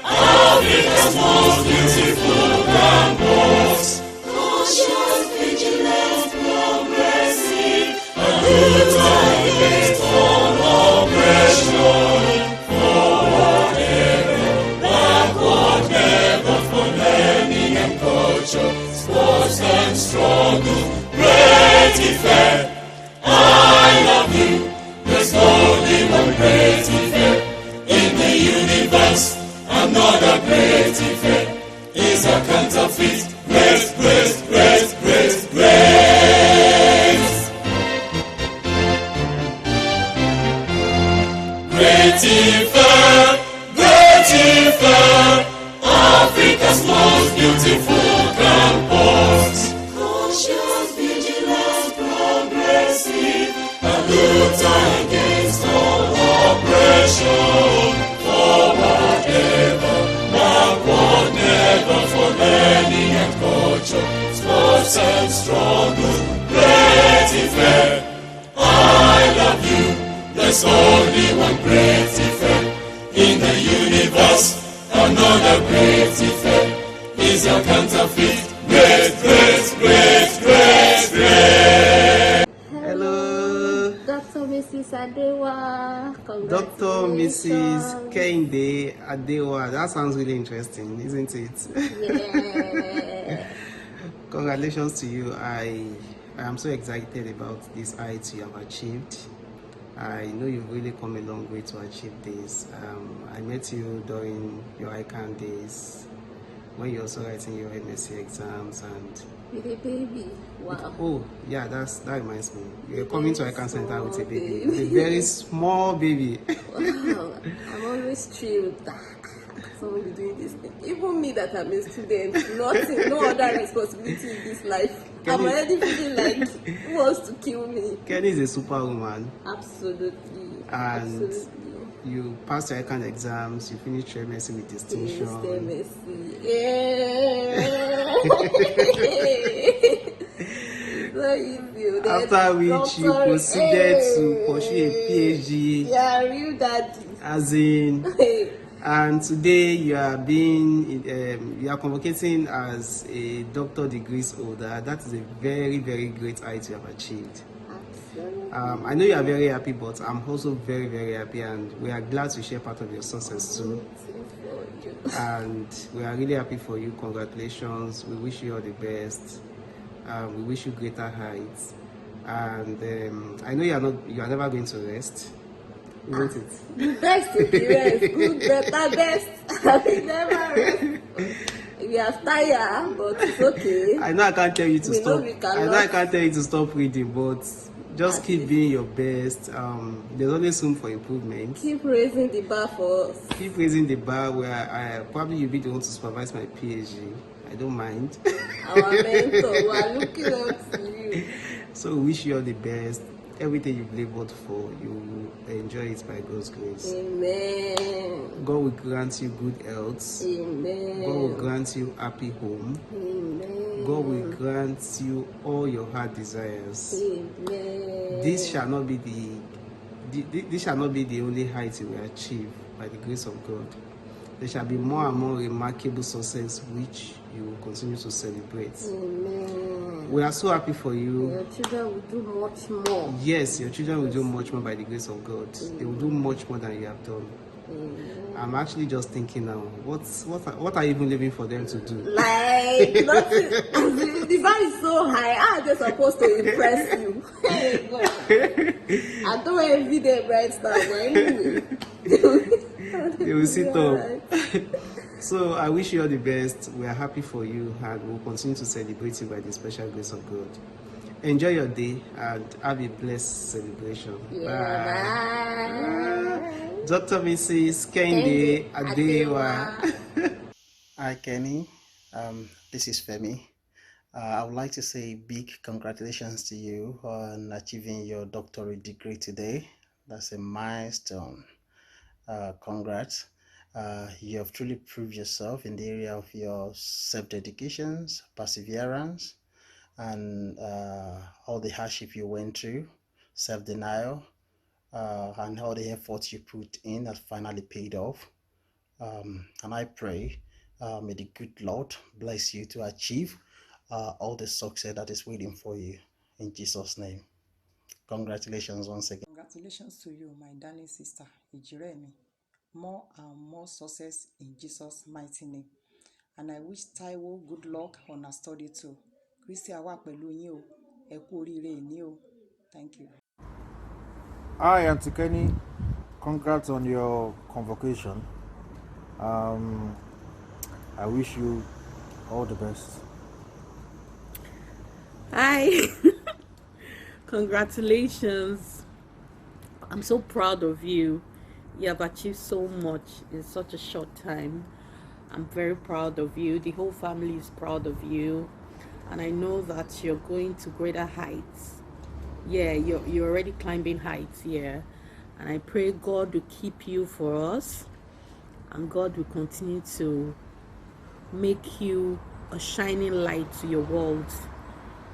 Africa's most beautiful campus. Cautious, vigilant, progressive, a good time against all oppression. Forward ever, backward never, for learning and culture, sports and struggle, great fair. I love you, there's only one great fair in the universe. Another great fair is a counterfeit. Great, great, great, great, great. Great fair, great fair, Africa's most beautiful campus. Cautious, vigilant, progressive, a good time against all oppression. Forward ever, backward never, for learning and culture, sports and struggle, great fair. I love you, there's only one great fair in the universe. Another great fair is your counterfeit. Great, great, great, great, great. Hello, Dr. Mrs. Adewa. Dr. Mrs. Kehinde Adewa. That sounds really interesting, isn't it? Yeah. Congratulations to you. I am so excited about this height you have achieved. I know you've really come a long way to achieve this. I met you during your ICANN days when you were also writing your MSc exams and With a baby. Wow. oh yeah, that reminds me. You're coming to ICANN Center with a baby. With a very small baby. Wow. I'm always thrilled that someone is doing this thing. Even me that I'm a student, nothing, no other responsibility in this life. I'm already feeling like who wants to kill me. Kenny is a superwoman. Absolutely. And Absolutely. you passed your ICANN exams, you finished your MSc with distinction. After which you proceeded to pursue a PhD. Yeah, real daddy. As in, and today you are you are convocating as a doctor degrees holder. That is a very, very great height you have achieved. I know you are very happy, but I'm also very, very happy, and we are glad to share part of your success too. And we are really happy for you. Congratulations. We wish you all the best. We wish you greater heights. And I know you are never going to rest, isn't it? The best is the rest. Good, better, best. I will never rest. We are tired, but it's okay. I know I can't tell you to stop. I know I can't tell you to stop reading, but just keep being your best. There's always room for improvement. Keep raising the bar for us. Keep raising the bar. Where probably you'll be the one to supervise my PhD. I don't mind. Our mentor, we are looking up to you. So we wish you all the best. Everything you've labored for, you will enjoy it by God's grace. Amen. God will grant you good health. Amen. God will grant you happy home. Amen. God will grant you all your heart desires. Amen. This shall not be the only height you will achieve by the grace of God. There shall be more and more remarkable success which you will continue to celebrate. Amen. We are so happy for you. Your children will do much more. Yes, your children will do much more by the grace of God. They will do much more than you have done. I'm actually just thinking now, what are you even living for them to do? Like nothing. The bar is so high. How are they supposed to impress you? Hey, God. I don't envy them right now, but anyway. They will sit up. So I wish you all the best. We are happy for you, and we'll continue to celebrate you by the special grace of God. Enjoy your day and have a blessed celebration. Yeah, bye. Dr. Mrs. Kehinde Adewa. Hi Kenny, this is Femi. I would like to say big congratulations to you on achieving your doctorate degree today. That's a milestone. Congrats. You have truly proved yourself in the area of your self-dedication, perseverance, and all the hardship you went through, self-denial, and all the efforts you put in has finally paid off. And I pray, may the good Lord bless you to achieve all the success that is waiting for you. In Jesus' name. Congratulations once again. Congratulations to you, my darling sister, Ijiremi. More and more success in Jesus' mighty name. And I wish Taiwo good luck on her study too. Christy awa pẹ̀lú yín o, ẹ kú oríire ní o. Thank you. Hi, Auntie Kenny. Congrats on your convocation. I wish you all the best. Hi. Congratulations. I'm so proud of you. You have achieved so much in such a short time. I'm very proud of you. The whole family is proud of you. And I know that you're going to greater heights. Yeah, you're already climbing heights, yeah. And I pray God will keep you for us. And God will continue to make you a shining light to your world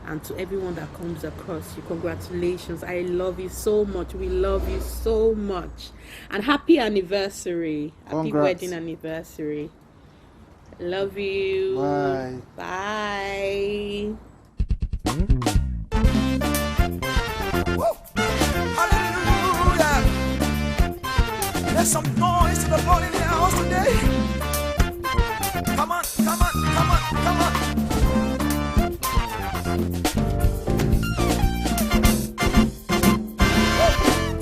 and to everyone that comes across you. Congratulations. I love you so much. We love you so much. And happy anniversary. Happy wedding anniversary. Love you. Bye. Bye. Hallelujah. There's some noise to the Lord in the house today. Come on, come on, come on, come on.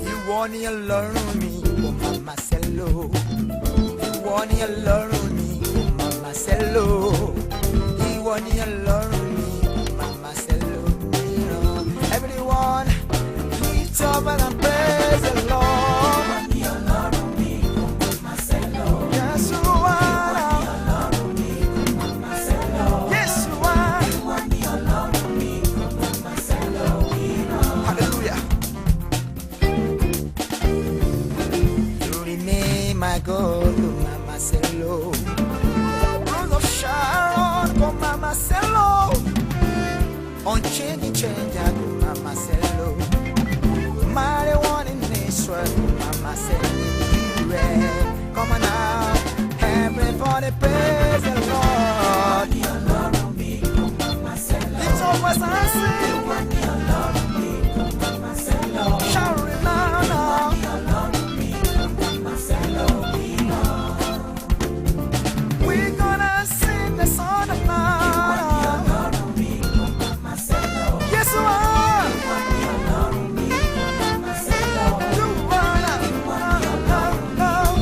Ìwọ ni Ọlọ́run mi, kò má má ṣe lò. Ìwọ ni Ọlọ́run mi, kò má má ṣe lò. Ìwọ ni Ọlọ́run mi, kò má má ṣe lò. Everyone, lift up and praise the Lord. Ìwọ ni Ọlọ́run mi, kò má má ṣe lò. Yes, you are. Ìwọ ni Ọlọ́run mi, kò má má ṣe lò. Yes, you are. Ìwọ ni Ọlọ́run mi, kò má má ṣe lò. Hallelujah. You remain my God, oh Mama Selo. Rose of Sharon, oh Mama Selo. Unchanging changer, oh Mama Selo. Mighty one in Israel, oh Mama Selo. Come on now, everybody praise the Lord. Lift up voice and sing. Shout it loud now. We're gonna sing the song of love. Yes, you are. You are love.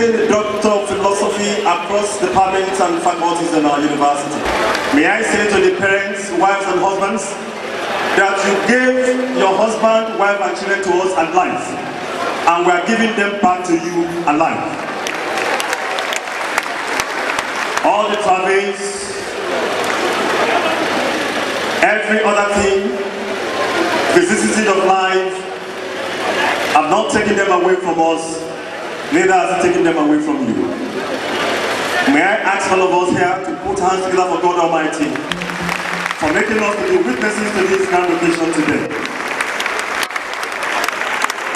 receiving the Doctor of Philosophy across departments and faculties in our university. May I say to the parents, wives and husbands, that you gave your husband, wife and children to us at life, and we are giving them back to you alive. All the travails, every other thing, vicissitude of life, have not taken them away from us, neither has it taken them away from you. May I ask all of us here to put hands together for God Almighty, for making us to be witnesses to this grand occasion today.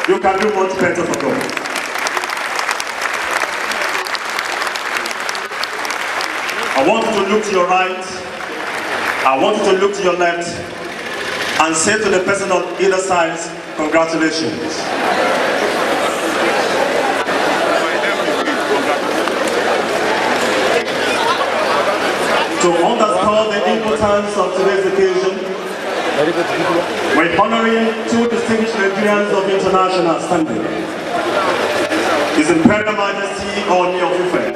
You can do much better for God. I want you to look to your right, I want you to look to your left, and say to the person on either side, congratulations. To underscore the importance of today's occasion, we're honoring two distinguished Nigerians of international standing. His Imperial Majesty Oni of Ife,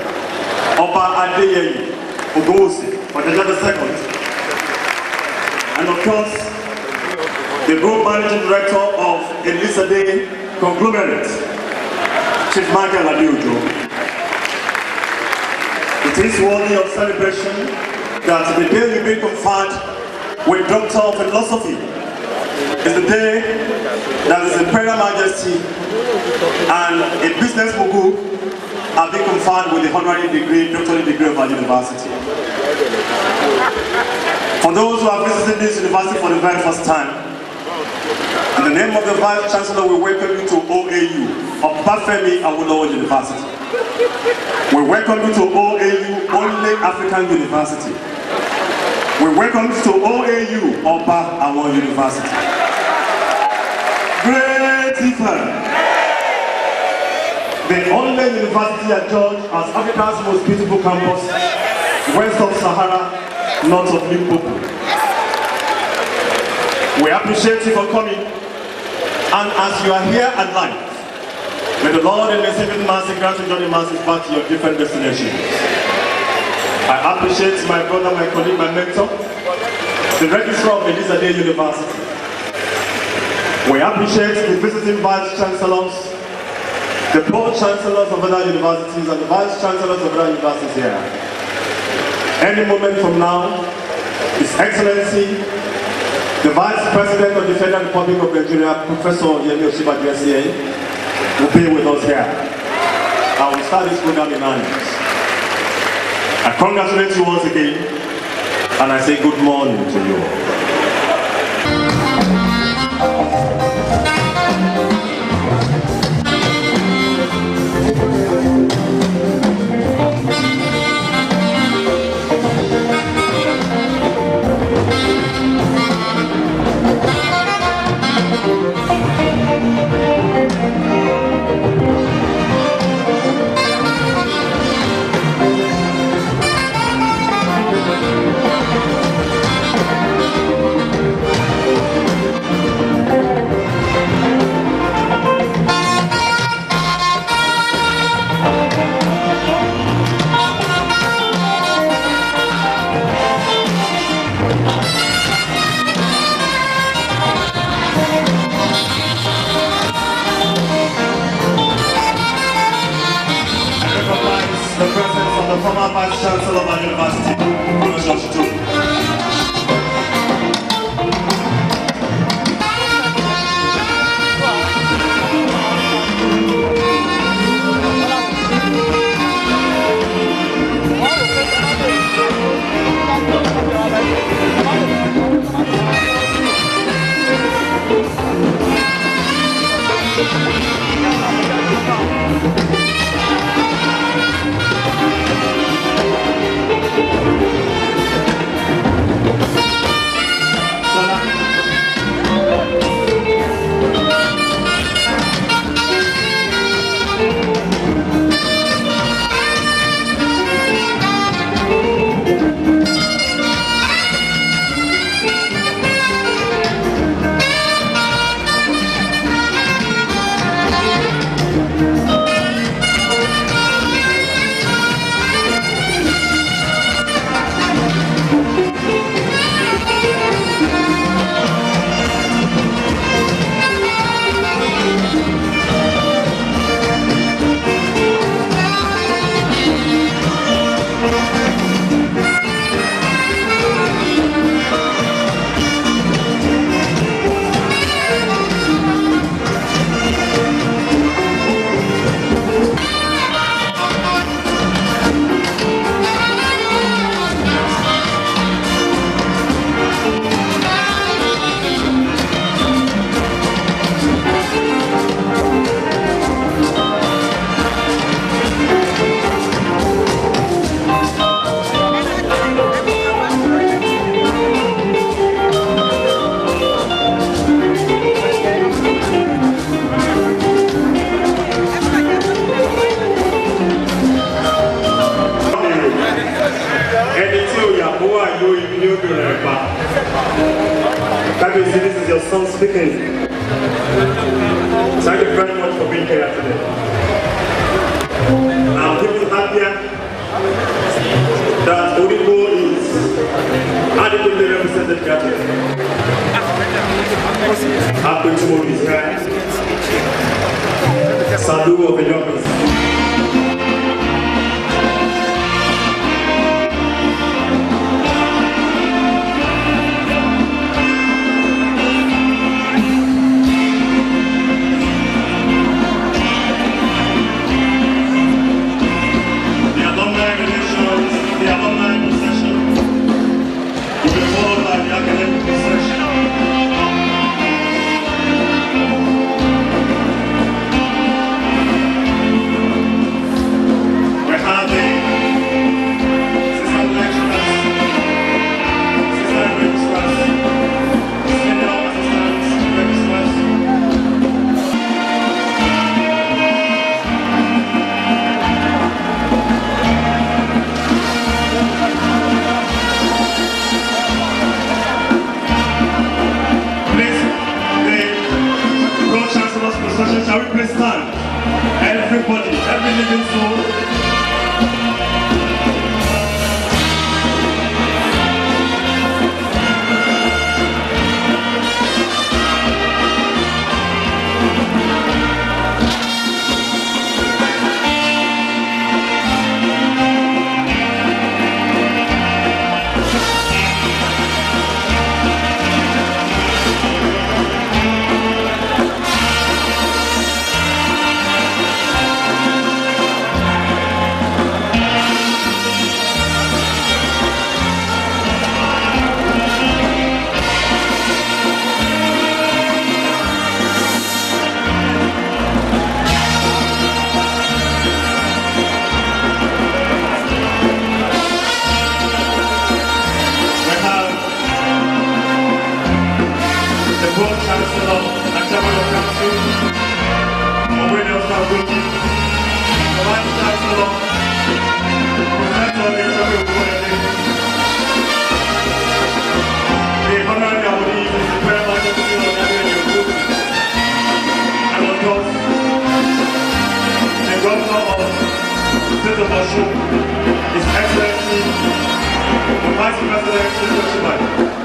Oba Adewa Ogosi, Ojaja II, and of course, the Group Managing Director of Elizade Conglomerate, Chief Michael Adewa. It is worthy of celebration that the day we be conferred with Doctor of Philosophy is the day that His Imperial Majesty and a business mogul have been conferred with the honorary degree, doctoral degree of our university. For those who are visiting this university for the very first time, in the name of the Vice Chancellor, we welcome you to OAU of Bafemi Awolowo University. We welcome you to OAU, Only African University. We welcome you to OAU, Oba Awon University. Great difference. The only university adjudged as Africa's most beautiful campus, west of Sahara, north of Limpopo. We appreciate you for coming, and as you are here at night, may the Lord in the saving mercy grant you journey mercies back to your different destinations. I appreciate my brother, my colleague, my mentor, the registrar of Elizade University. We appreciate the visiting vice chancellors, the board chancellors of other universities, and the vice chancellors of other universities here. Any moment from now, His Excellency, the Vice President of the Federal Republic of Nigeria, Professor Yemi Osinbajo, will be with us here. I will start this program in earnest. I congratulate you once again, and I say good morning to you all. The presence of the former Vice Chancellor of our university, Professor son speaking. Thank you very much for being here today. I'm even happier that Odibo is adequately represented here today. Happy to move his hair. Sadu of the youngest. Shall we please stand? Everybody, every living soul. Chancellor and Chairman of Council, Adewa, the Vice Chancellor, Professor the Honorary Awardee is the Prayer Majesty of the and of course, the Governor of the State of Osun, His Excellency, the Vice President,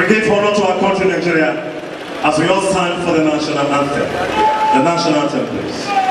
we give honor to our country, Nigeria, as we all stand for the national anthem. The national anthem, please.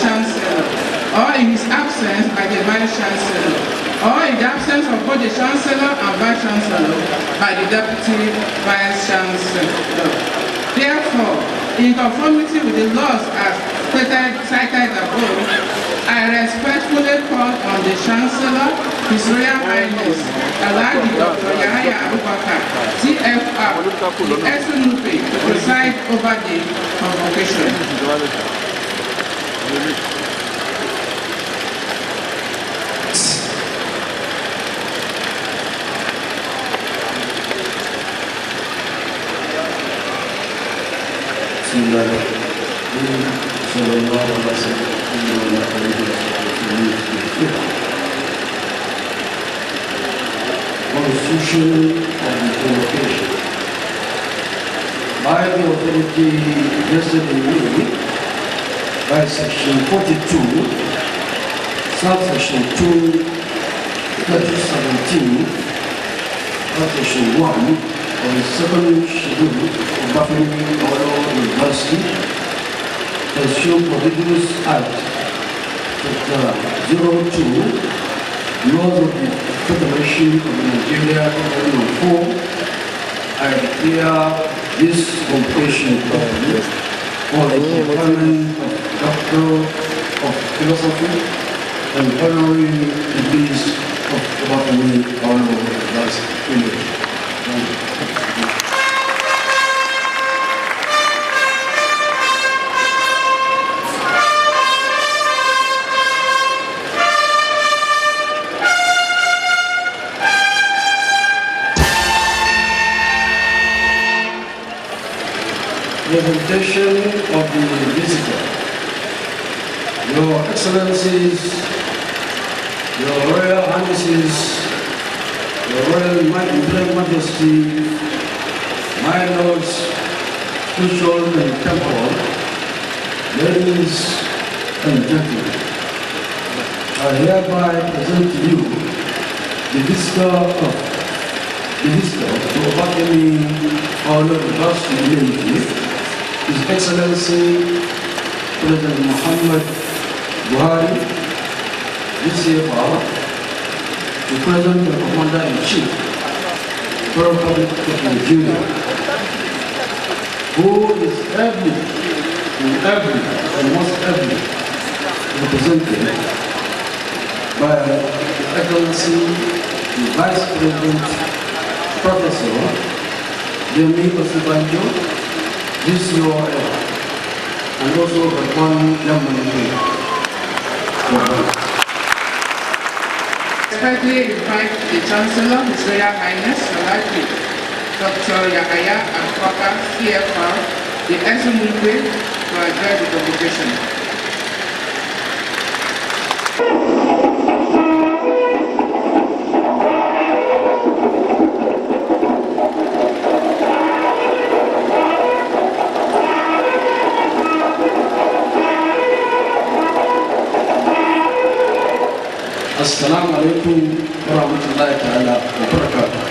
Chancellor, or in his absence by the Vice Chancellor, or in the absence of both the Chancellor and Vice Chancellor by the Deputy Vice Chancellor. Therefore, in conformity with the laws as cited above, I respectfully call on the Chancellor, His Royal Highness, Alhaji Dr. Yahaya Abubakar, CFR, the SNUP, to preside over the convocation. Constitution of the Convocation. By the authority vested in me by Section 42, subsection 2, 2017, Section 1 of the second schedule of Buffalo Oil University, pursuant to Ridiculous Act, Chapter 02, Laws of the Federation of Nigeria 2004, I declare this convocation open for the conferment of Doctor of Philosophy and honorary degrees of botany all over the last village. Presentation of the visitor. Your Excellencies, Your Royal Highnesses, Your Royal Majesty, my Lords, spiritual and temporal, ladies and gentlemen, I hereby present to you the visitor to accompany our Lord Humanity, His Excellency President Muhammad Buhari, DCFR, the President and Commander-in-Chief, Federal Republic of Nigeria, who is most heavily represented by His Excellency the Vice President, Professor Yemi Osibanjo, this your and also the one young Respectfully invite the Chancellor, His Royal Highness, Alhaji Dr. Yahaya Abubakar, CFR, the SNUP, to address the convocation. Assalamu alaikum wa rahmatullahi ta'ala wa barakatuh.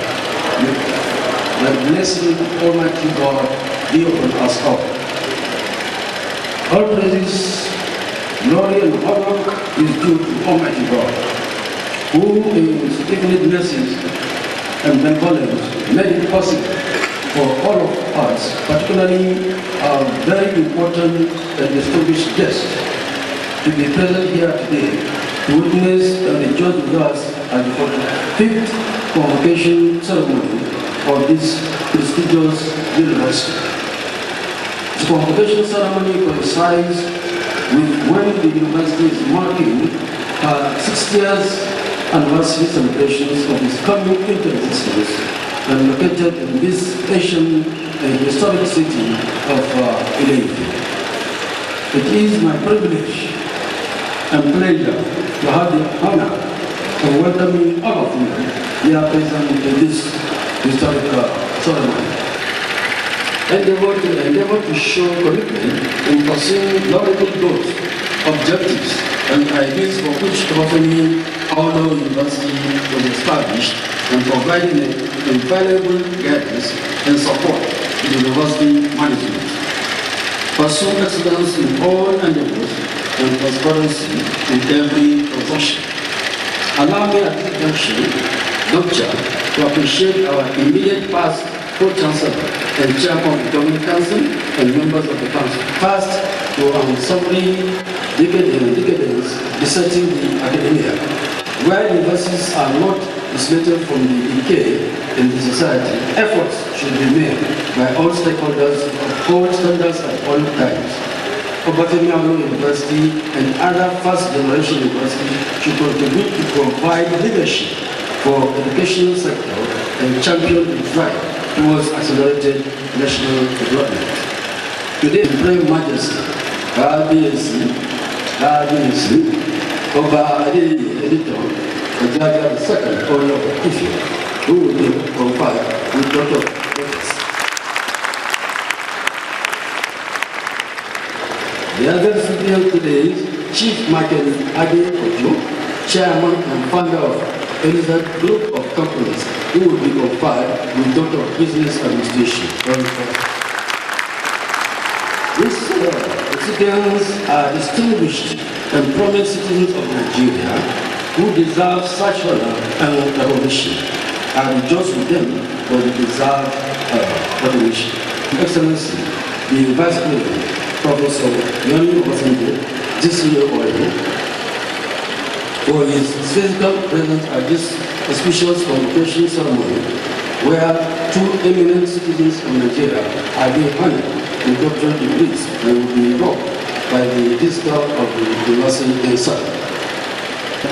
The blessing of Almighty God be upon us all. All praises, glory and honor is due to Almighty God, who in His infinite mercy and benevolence made it possible for all of us, particularly our very important and distinguished guests, to be present here today, to witness and rejoice with us at the 45th convocation ceremony of this prestigious university. The convocation ceremony coincides with when the university is marking her 60th anniversary celebrations of its coming into existence and located in this ancient and historic city of Ile-Ife. It is my privilege and pleasure to have the honor of welcoming all of you here present in this historic ceremony. Endeavor to show commitment in pursuing laudable goals, objectives, and ideas for which Botany Auto University was established, and providing invaluable guidance and support to the university management. Pursue excellence in all endeavors and transparency in every transaction. Allow me at this junction, Doctor, to appreciate our immediate past Pro-Chancellor and Chairman of the Governing Council and members of the Council. First, to summary decadence besetting the academia, where universities are not isolated from the decay in the society. Efforts should be made by all stakeholders to uphold standards at all times. Obafemi University and other first-generation universities should contribute to provide leadership for the educational sector and champion the drive towards accelerated national development. Today, Supreme Majesty, RBSC, Oba Adewa Editor, Ojaja II, Oyo Ife, who will be conferred with Doctor. The other recipient today is Chief Michael Adewa, Chairman and founder of Elizabeth Group of Companies, who will be conferred with Doctor of Business Administration. These recipients are distinguished and prominent citizens of Nigeria who deserve such honor and recognition. I rejoice with them for the deserved recognition. Excellency, the Vice President, Professor Yoni Obasanjo, GCA for his physical presence at this auspicious convocation ceremony, where two eminent citizens of Nigeria are being honored with doctoral degrees and will be invoked by the District of the University himself.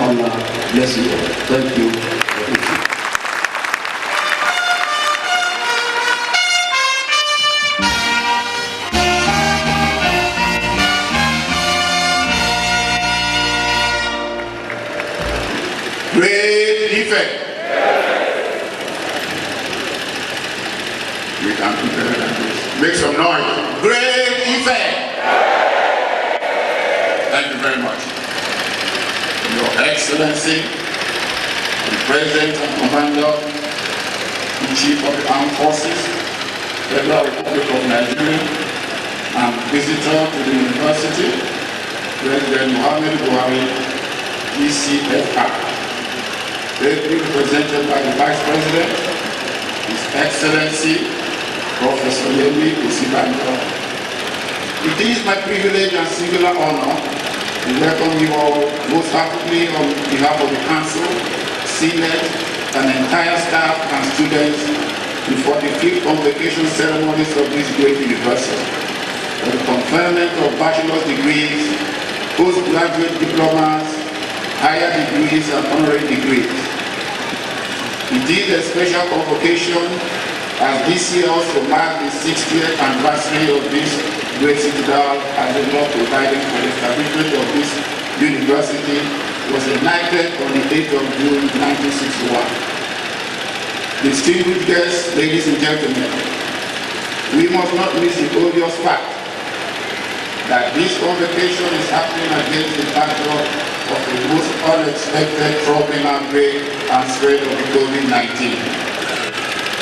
Allah bless you all. Thank you for listening. Great effect. We can do better than this. Make some noise. Great effect. Thank you very much. Your Excellency, the President and Commander in Chief of the Armed Forces, Federal Republic of Nigeria, and visitor to the University, President Muhammad Buhari, ECFR. Ably represented by the Vice President, His Excellency, Professor Yemi Osinbajo. It is my privilege and singular honor to welcome you all most heartily on behalf of the Council, Senate, and entire staff and students to 45th convocation ceremonies of this great university for the conferment of bachelor's degrees, postgraduate diplomas, higher degrees, and honorary degrees. It is a special convocation as this year also marks the 60th anniversary of this great citadel as the law providing for the establishment of this university was enacted on the 8th of June 1961. Distinguished guests, ladies and gentlemen, we must not miss the obvious fact that this convocation is happening against the backdrop of the most unexpected troubling outbreak and spread of the COVID-19.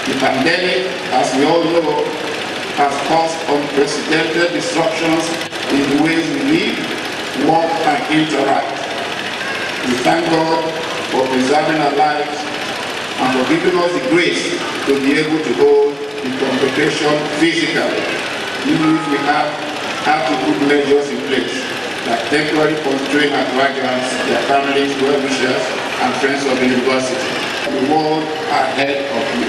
The pandemic, as we all know, has caused unprecedented disruptions in the ways we live, work, and interact. We thank God for preserving our lives and for giving us the grace to be able to hold the convocation physically, even if we have to put measures in place that temporarily constrain our graduates, their families, well-wishers, and friends of the university. The world ahead of you.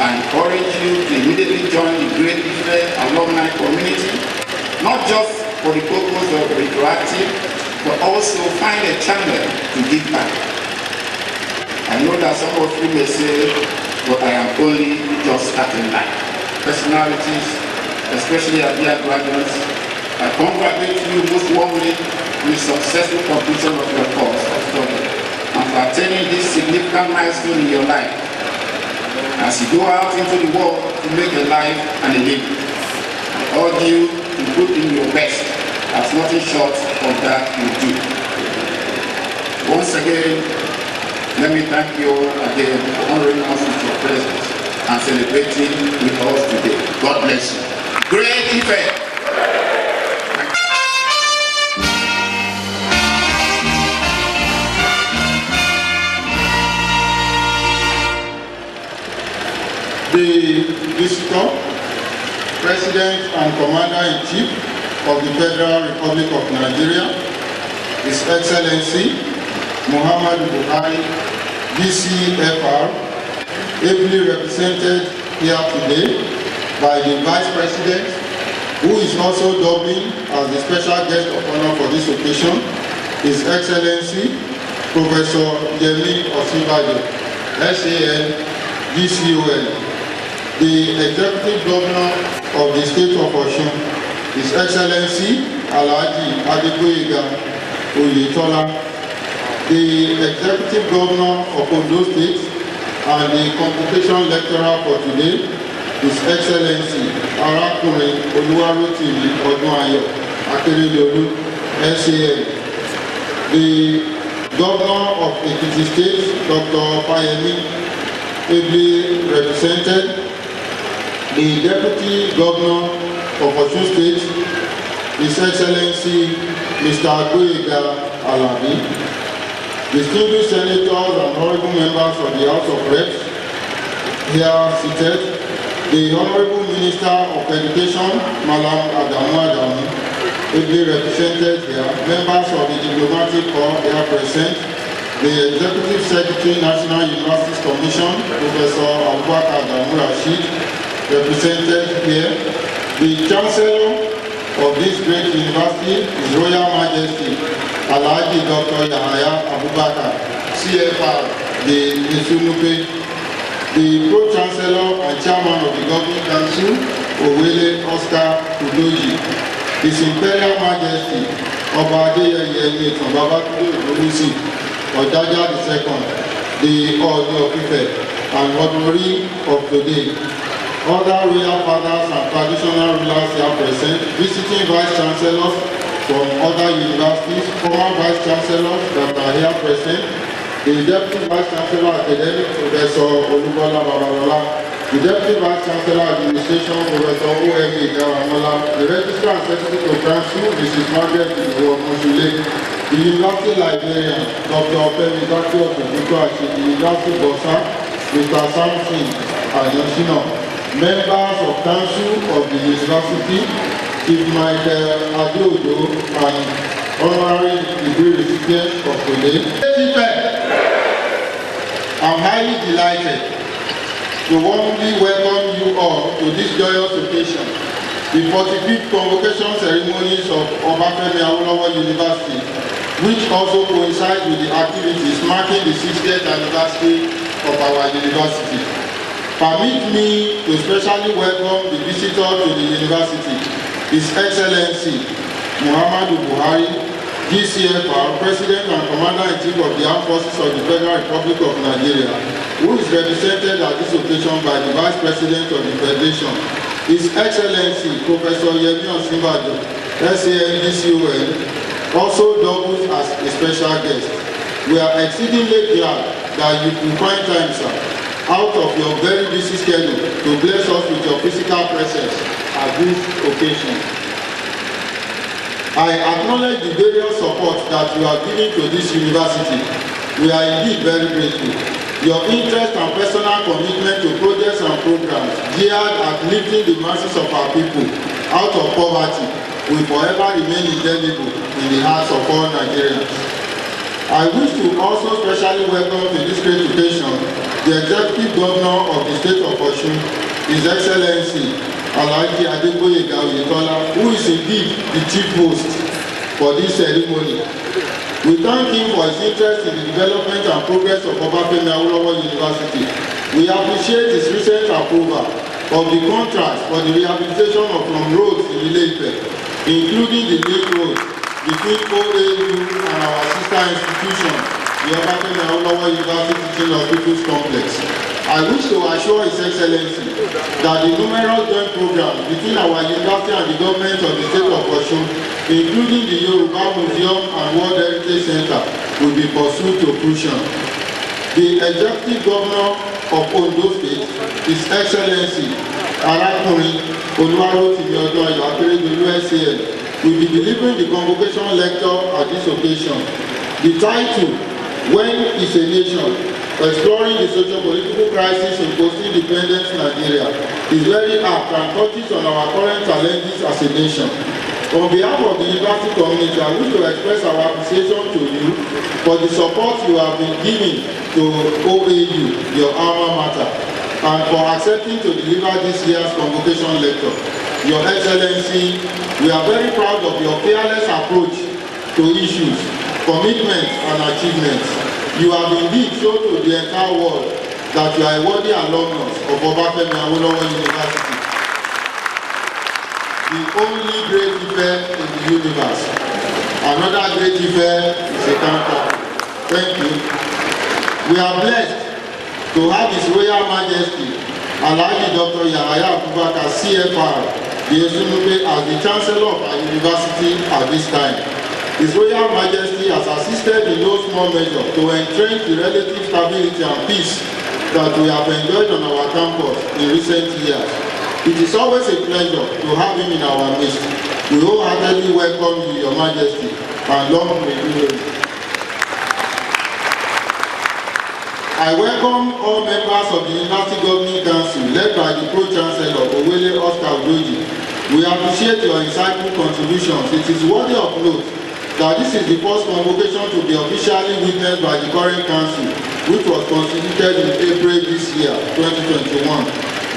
I encourage you to immediately join the Great Ife alumni community, not just for the purpose of retroactive, but also find a channel to give back. I know that some of you may say, but I am only just starting life. Personalities, especially our dear graduates, I congratulate you most warmly with the successful completion of your course of study and for attaining this significant milestone in your life as you go out into the world to make a life and a living. I urge you to put in your best, as nothing short of that you do. Once again, let me thank you all again for honoring us with your presence and celebrating with us today. God bless you. Great effect. the visitor, President and Commander-in-Chief of the Federal Republic of Nigeria, His Excellency Muhammadu Buhari, DCFR, ably represented here today by the Vice President, who is also doubling as the special guest of honor for this occasion, His Excellency Professor Yemi Osinbajo, SAN, DCON, the Executive Governor of the State of Osun, His Excellency Alhaji Adewa Oyetola, the Executive Governor of Ondo State and the Convocation Lecturer for today, His Excellency Arakunrin Oluwarotimi Odunayo Akeredolu, SAN, the Governor of Ekiti State, Dr. Fayemi, ably represented, the Deputy Governor of Osun State, His Excellency Mr. Adewa Alabi, distinguished senators and honorable members of the House of Reps here seated, the Honorable Minister of Education, Malam Adamu, ably represented here, members of the Diplomatic Corps here present, the Executive Secretary, National Universities Commission, Professor Abubakar Adamu Rashid, represented here, the Chancellor of this great university, His Royal Majesty, Alhaji Dr. Yahaya Abubakar, CFR, the Esunupe, the Pro-Chancellor and Chairman of the Governing Council, Owele Oscar Udoji, His Imperial Majesty, Ọba Adeyeye Babatunde Olúsi, Ọ̀jájá II, the Ọọ̀ni of Ife, and Honorary of today. Other royal fathers and traditional rulers here present, visiting vice chancellors from other universities, former vice chancellors that are here present, the deputy vice chancellor academic, Professor Olubola Babalola, the deputy vice chancellor administration, Professor O.M.A. Garamola, the registrar and secretary of council, Mrs. Margaret Iwo-Moshule, the university librarian, Dr. Femi Dr. Odunuashi, the university bossa, Mr. Samson Ayoshino, members of council of the university, Chief Michael Adeojo, and honorary degree recipients of today. I'm highly delighted to warmly welcome you all to this joyous occasion, the 45th convocation ceremonies of Obafemi Awolowo University, which also coincides with the activities marking the 60th anniversary of our university. Permit me to specially welcome the visitor to the university, His Excellency Muhammadu Buhari, GCFR, President and Commander-in-Chief of the Armed Forces of the Federal Republic of Nigeria, who is represented at this occasion by the Vice President of the Federation, His Excellency Professor Yemi Osinbajo, SAN, DCON, also doubles as a special guest. We are exceedingly glad that you could find time, sir, out of your very busy schedule to bless us with your physical presence at this occasion. I acknowledge the various support that you are giving to this university. We are indeed very grateful. Your interest and personal commitment to projects and programs geared at lifting the masses of our people out of poverty will forever remain indelible in the hearts of all Nigerians. I wish to also specially welcome to this great occasion the Executive Governor of the State of Osun, His Excellency Alhaji Adewa Oyetola, who is indeed the chief host for this ceremony. We thank him for his interest in the development and progress of Obafemi Awolowo University. We appreciate his recent approval of the contracts for the rehabilitation of some roads in Ile-Ife, including the link road between OAU and our sister institution, the Obafemi Awolowo University Teaching Hospitals Complex. I wish to assure His Excellency that the numerous joint programs between our university and the government of the state of Osun, including the Yoruba Museum and World Heritage Center, will be pursued to fruition. The Executive Governor of Ondo State, His Excellency Arakunrin Oluwarotimi Akeredolu, SAN, will be delivering the convocation lecture at this occasion. The title, When is a Nation? exploring the socio-political crisis in post-independence Nigeria is very apt and touches on our current challenges as a nation. On behalf of the university community, I wish to express our appreciation to you for the support you have been giving to OAU, your alma mater, and for accepting to deliver this year's convocation lecture. Your Excellency, we are very proud of your fearless approach to issues, commitment, and achievements. You have indeed shown to the entire world that you are a worthy alumnus of Obafemi Awolowo University, the only great event in the universe. Another great event is a counter. Thank you. We are blessed to have His Royal Majesty, Alhaji Dr. Yahaya Abubakar CFR, the Esunube, as the Chancellor of our university at this time. His Royal Majesty has assisted in no small measure to entrench the relative stability and peace that we have enjoyed on our campus in recent years. It is always a pleasure to have him in our midst. We wholeheartedly welcome you, Your Majesty, and long may you reign. I welcome all members of the University Governing Council, led by the Pro-Chancellor, Owele Oscar Udoji. We appreciate your insightful contributions. It is worthy of note that this is the first convocation to be officially witnessed by the current council, which was constituted in April this year, 2021.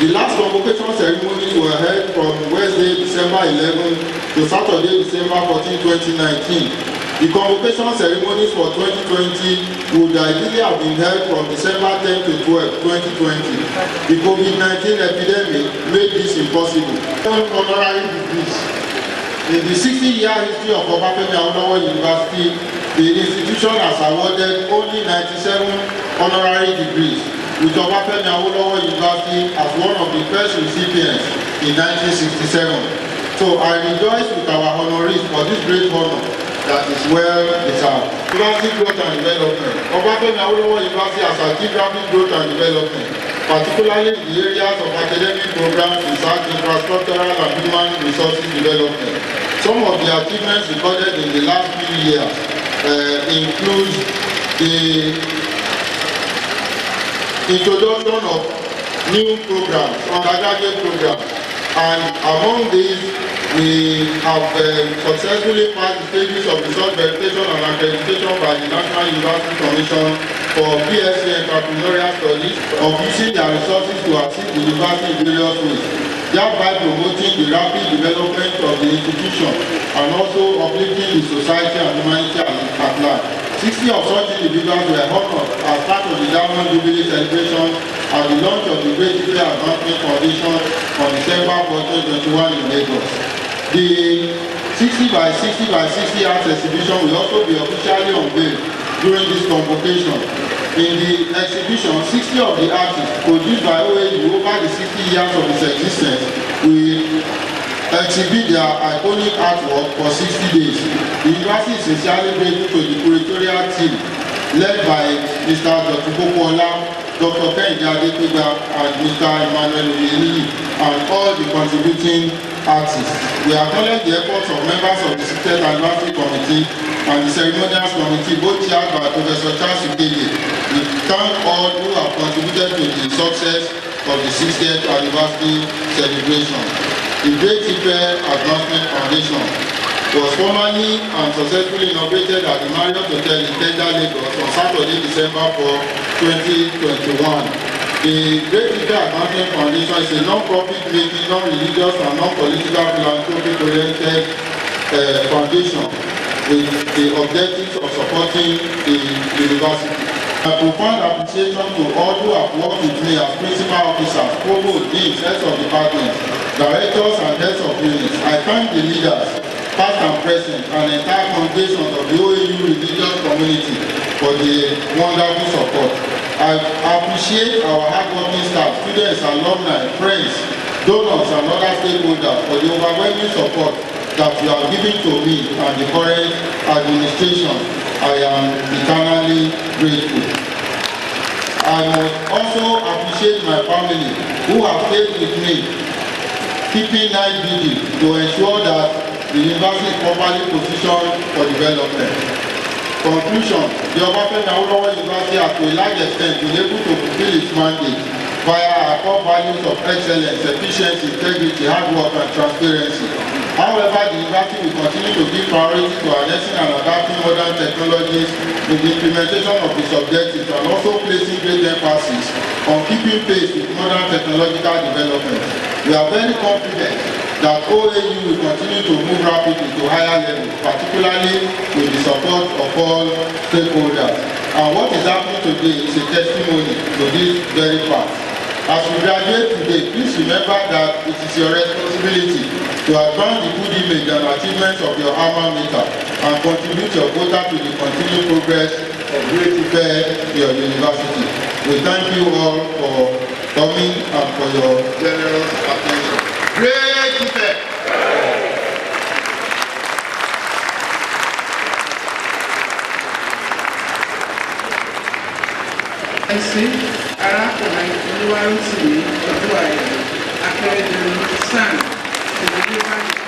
The last convocation ceremonies were held from Wednesday, December 11 to Saturday, December 14, 2019. The convocation ceremonies for 2020 would ideally have been held from December 10 to 12, 2020. The COVID-19 epidemic made this impossible. Honorary degrees. In the 60-year history of Obafemi Awolowo University, the institution has awarded only 97 honorary degrees, with Obafemi Awolowo University as one of the first recipients in 1967. So I rejoice with our honorees for this great honor that is well deserved. University growth and development. Obafemi Awolowo University has achieved rapid growth and development, particularly in the areas of academic programs, research, infrastructural, and human resources development. Some of the achievements recorded in the last few years include the introduction of new programs, undergraduate programs, and among these we have successfully passed the stages of resource verification and accreditation by the National University Commission for BSc Entrepreneurial Studies of using their resources to assist the university in various ways, thereby promoting the rapid development of the institution and also uplifting the society and humanity at large. 60 of such individuals were honored as part of the Diamond Jubilee celebration at the launch of the Great Jubilee Advancement Foundation on December 14, 2021 in Lagos. The 60 by 60 by 60 arts exhibition will also be officially unveiled during this convocation. In the exhibition, 60 of the artists produced by OAU over the 60 years of its existence will exhibit their iconic artwork for 60 days. The university is sincerely grateful to the curatorial team led by Mr. Dr. Dr. Kehinde, and Mr. Emmanuel Oyeniyi, and all the contributing artists. We acknowledge the efforts of members of the 60th Anniversary Committee and the Ceremonials Committee, both chaired by Professor Charles Kehinde. We thank all who have contributed to the success of the 60th Anniversary celebration. The Great Jubilee Advancement Foundation was formally and successfully inaugurated at the Marriott Hotel in Kehinde, Lagos on Saturday, December 4, 2021. The Great Jubilee Advancement Foundation is a non-profit making, non-religious and non-political philanthropic oriented foundation with the objectives of supporting the university. A profound appreciation to all who have worked with me as principal officers, provost, deans, heads of departments, directors and heads of units. I thank the leaders, past and present, and entire congregation of the OAU religious community for the wonderful support. I appreciate our hardworking staff, students, alumni, friends, donors, and other stakeholders for the overwhelming support that you are giving to me and the current administration. I am eternally grateful. I must also appreciate my family who have stayed with me, keeping night vigil to ensure that the university is properly positioned for development. Conclusion, the Obafemi Awolowo University has to a large extent been able to fulfill its mandate via our core values of excellence, efficiency, integrity, hard work and transparency. However, the university will continue to give priority to harnessing and adapting modern technologies in the implementation of its objectives and also placing great emphasis on keeping pace with modern technological development. We are very confident that OAU will continue to move rapidly to higher levels, particularly with the support of all stakeholders. And what is happening today is a testimony to this very fact. As we graduate today, please remember that it is your responsibility to advance the good image and achievements of your alma mater and contribute your quota to the continued progress of Great Ife, your university. We thank you all for coming and for your generous attention. Great Ife! Arákùnrin Olúwarótìmí Ọdúnwàyọ̀ Akérèdọ́lù SAN to deliver the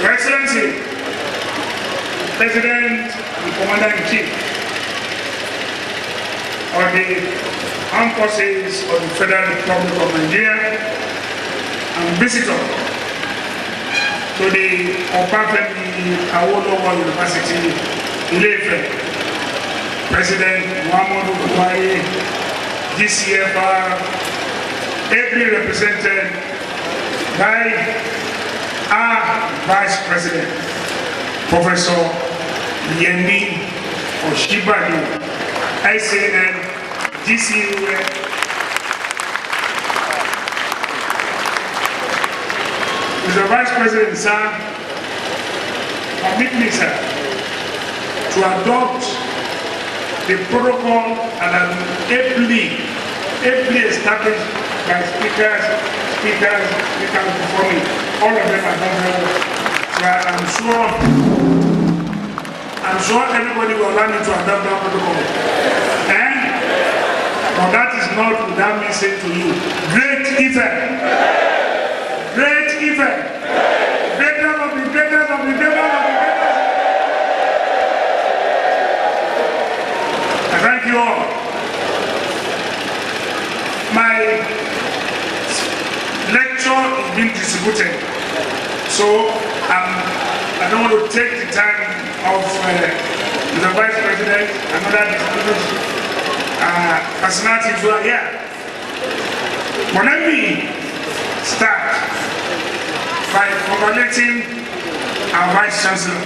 Your Excellency, President and Commander-in-Chief of the Armed Forces of the Federal Republic of Nigeria and visitor to the Obafemi Awolowo University, Ile-Ife, President Muhammadu Buhari, GCFR, ably represented by our Vice President, Professor Yemi Oshibadu, ICN, GCUF, Mr. Vice President, sir, permit me, sir, to adopt the protocol and ably established by speakers before me. All of them are done very well. So I'm sure everybody will allow me to adopt that protocol. But that is not without me saying to you, Great Ife! Great Ife! Greater of the greatest of the greatest of the greatest! I thank you all. My lecture is being distributed, so I don't want to take the time of the Vice President and other distinguished personalities who are here. But let me start by congratulating our Vice Chancellor,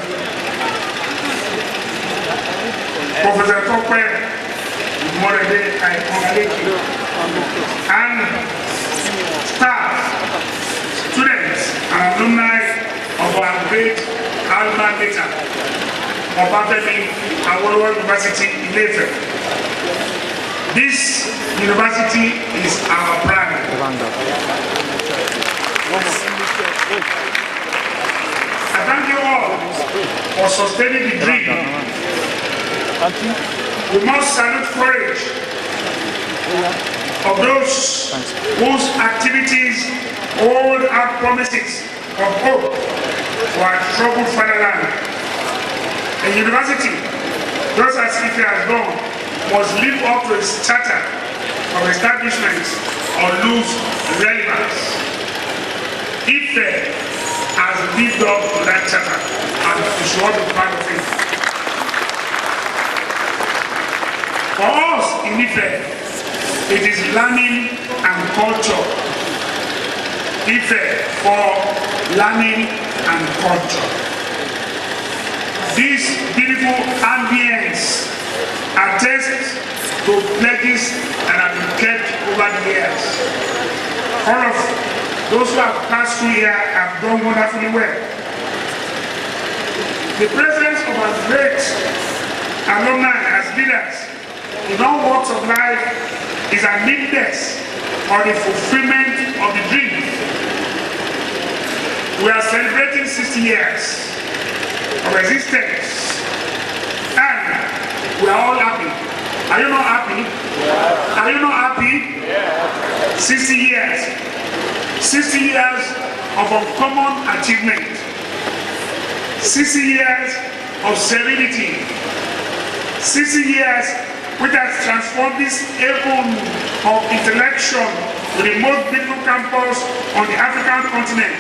Professor Tope Morede. I congratulate you, and staff, students, and alumni of our great alma mater, Obafemi Awolowo University, Ile-Ife. This university is our pride. I thank you all for sustaining the dream. We must salute courage of those whose activities hold out promises of hope for our troubled fatherland. A university, just as Ife has done, must live up to its charter of establishment or lose relevance. Ife has lived up to that charter and we should all be proud of it. For us in Ife, it is learning and culture. Ife for learning and culture. This beautiful ambience attest to pledges that have been kept over the years. All of those who have passed through here have done wonderfully well. The presence of our great alumni as leaders in all walks of life is an index of the fulfillment of the dream. We are celebrating 60 years of existence, and we are all happy. Are you not happy? Yeah. Are you not happy? Yeah. 60 years. 60 years of uncommon achievement. 60 years of serenity. 60 years which has transformed this haven of intellection to the most beautiful campus on the African continent.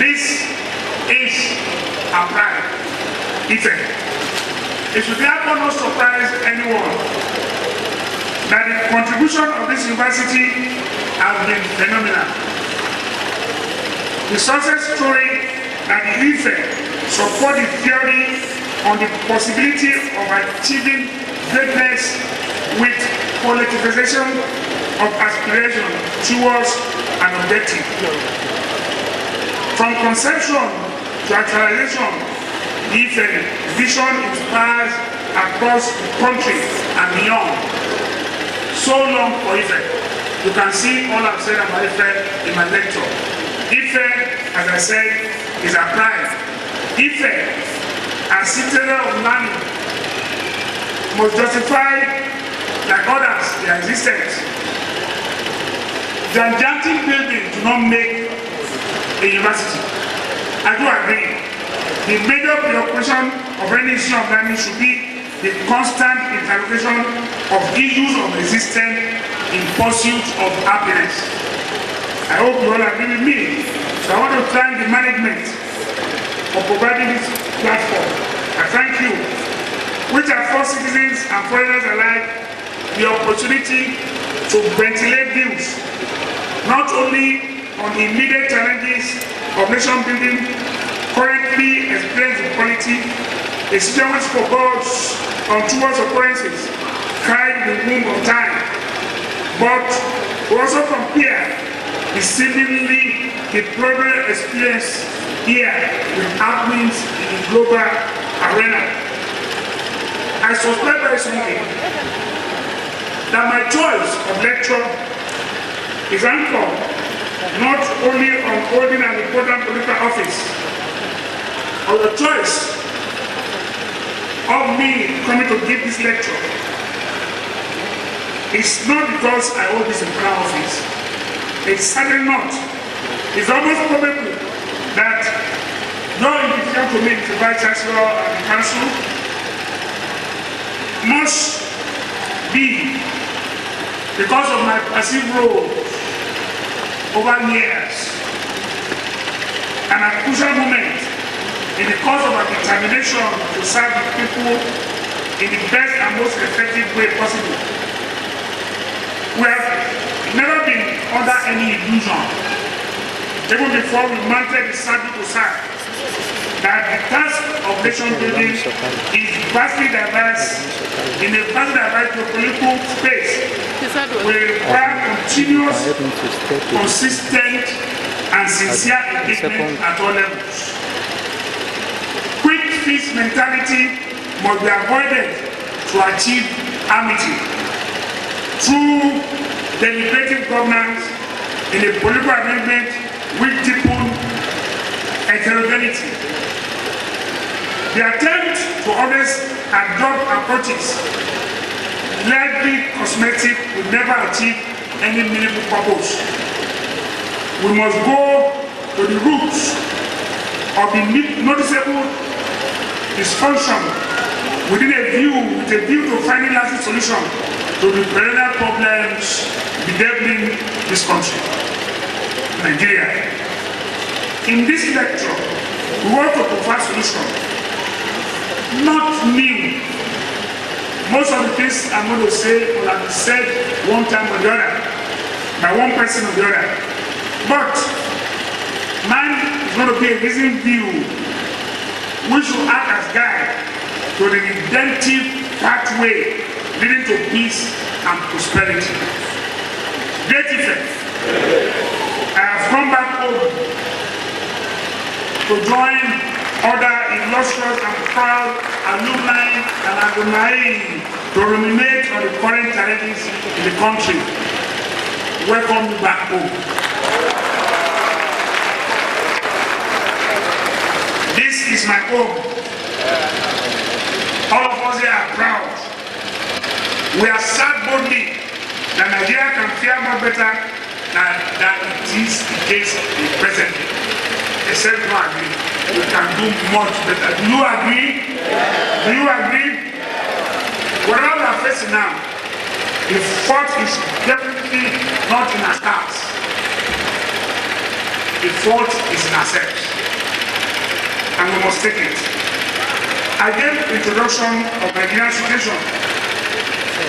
This is our pride. It should therefore not surprise anyone that the contribution of this university has been phenomenal. The success story that the IFE support the theory on the possibility of achieving greatness with politicization of aspiration towards an objective. From conception to actualization, the IFE vision inspires across the country and beyond. So long for IFE. You can see all I've said about IFE in my lecture. IFE, as I said, is a pride. IFE, as citadel of learning, must justify, like others, their existence. Gigantic buildings do not make a university. I do agree. The major preoccupation of any issue of learning should be the constant interrogation of issues of existence in pursuit of happiness. I hope you all agree with me. So I want to thank the management for providing this platform. I thank you, which are for citizens and foreigners alike, the opportunity to ventilate views, not only on the immediate challenges of nation building currently experienced in polity, a situation which forgoes untoward occurrences carried in the womb of time, but we also compare the seemingly deplorable experience here with happenings in the global arena. I suspect very strongly that my choice of lecture is anchored not only on holding an important political office, or the choice of me coming to give this lecture is not because I hold this important office. It's certainly not. It's almost probable that your invitation to me, the Vice Chancellor and the Council, must be because of my perceived role over years and a crucial moment in the course of our determination to serve the people in the best and most effective way possible. We have never been under any illusion, even before we mounted the saddle to serve, that the task of nation building is vastly diverse in a vastly diverse geopolitical space. Will require continuous, consistent, and sincere engagement at all levels. Quick fix mentality must be avoided to achieve amity. True deliberative governance in a political arrangement will deepen heterogeneity. The attempt to always adopt approaches largely cosmetic will never achieve any meaningful purpose. We must go to the roots of the noticeable dysfunction with a view to finding lasting solution to the perennial problems bedeviling this country, Nigeria. In this lecture, we want to provide solution, not new. Most of the things I'm going to say will have been said one time or the other, by one person or the other. But mine is going to be a reasoned view which will act as guide to the redemptive pathway leading to peace and prosperity. Great effect. I have come back home to join other illustrious and proud alumni and alumni to ruminate on the current challenges in the country. Welcome me back home. This is my home. All of us here are proud. We are sad boldly that Nigeria can fare more better than it is the case in present. Except no agree. We can do much better. Do you agree? Do you agree? Whatever we are facing now, the fault is definitely not in our stars. The fault is in ourselves. And we must take it. I gave the introduction of Nigerian situation,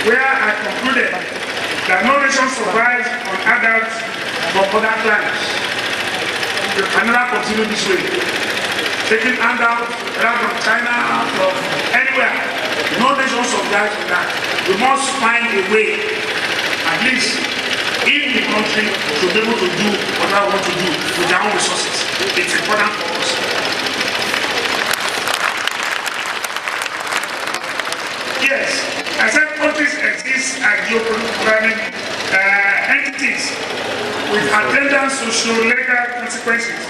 where I concluded that no nation survives on adults from other planets. We can never continue this way. Taking handouts, whether from China, from anywhere, no nation survives on that. We must find a way, at least in the country, to be able to do what I want to do with our own resources. It's important for us. Yes, I said countries exist as geopolitical entities with attendant socio-legal consequences.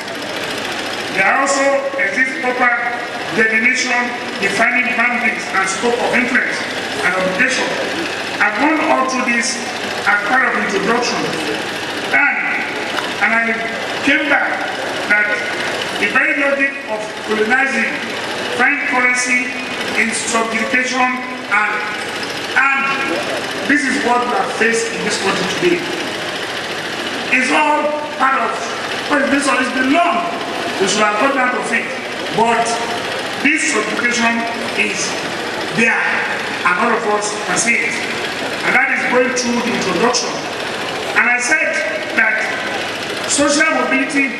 There also exist proper definition defining boundaries and scope of influence and obligation. I've gone all through this as part of the introduction, and I came back that the very logic of colonizing, find currency in subjugation, and this is what we are faced in this country today. It's all part of what this one is been long. We should have gotten out of it. But this subjugation is there, and all of us can see it. And that is going through the introduction. And I said that social mobility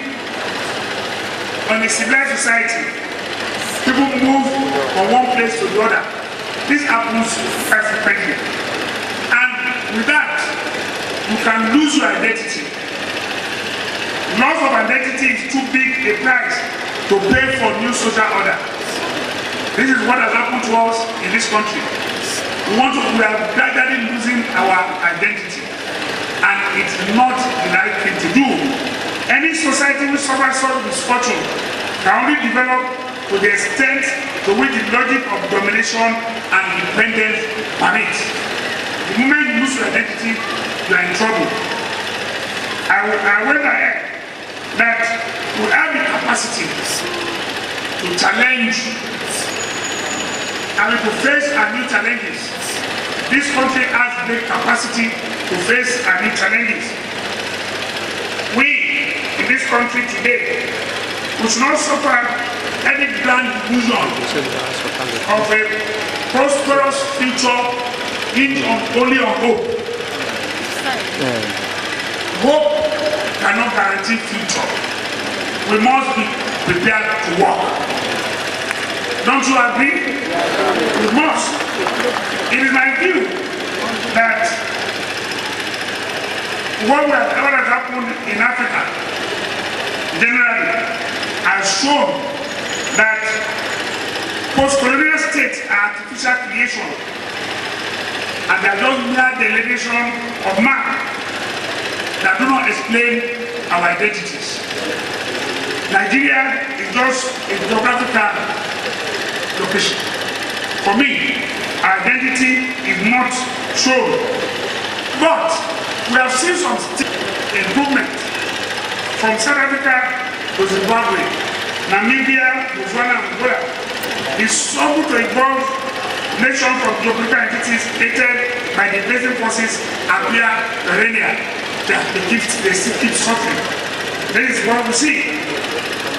on a civilized society, people move from one place to the other. This happens frequently. And with that, you can lose your identity. Loss of identity is too big a price to pay for new social order. This is what has happened to us in this country. We are gradually losing our identity. And it's not the right thing to do. Any society which suffers such misfortune can only develop to the extent to which the logic of domination and dependence permits. The moment you lose your identity, you are in trouble. I went ahead that we have the capacity to challenge and to face our new challenges. This country has the capacity to face our new challenges. We, in this country today, we should not suffer any grand illusion of a prosperous future hinged only on hope. Hope cannot guarantee future. We must be prepared to work. Don't you agree? We must. It is my view that what has happened in Africa generally has shown that post-colonial states are artificial creation and they are just mere delegation of man that do not explain our identities. Nigeria is just a geographical location. For me, our identity is not shown. But we have seen some improvement from South Africa to Zimbabwe, Namibia, Botswana, and Angola. The struggle to evolve nations from geographical entities created by the basic forces appear perennial. They still keep suffering. That is what we see.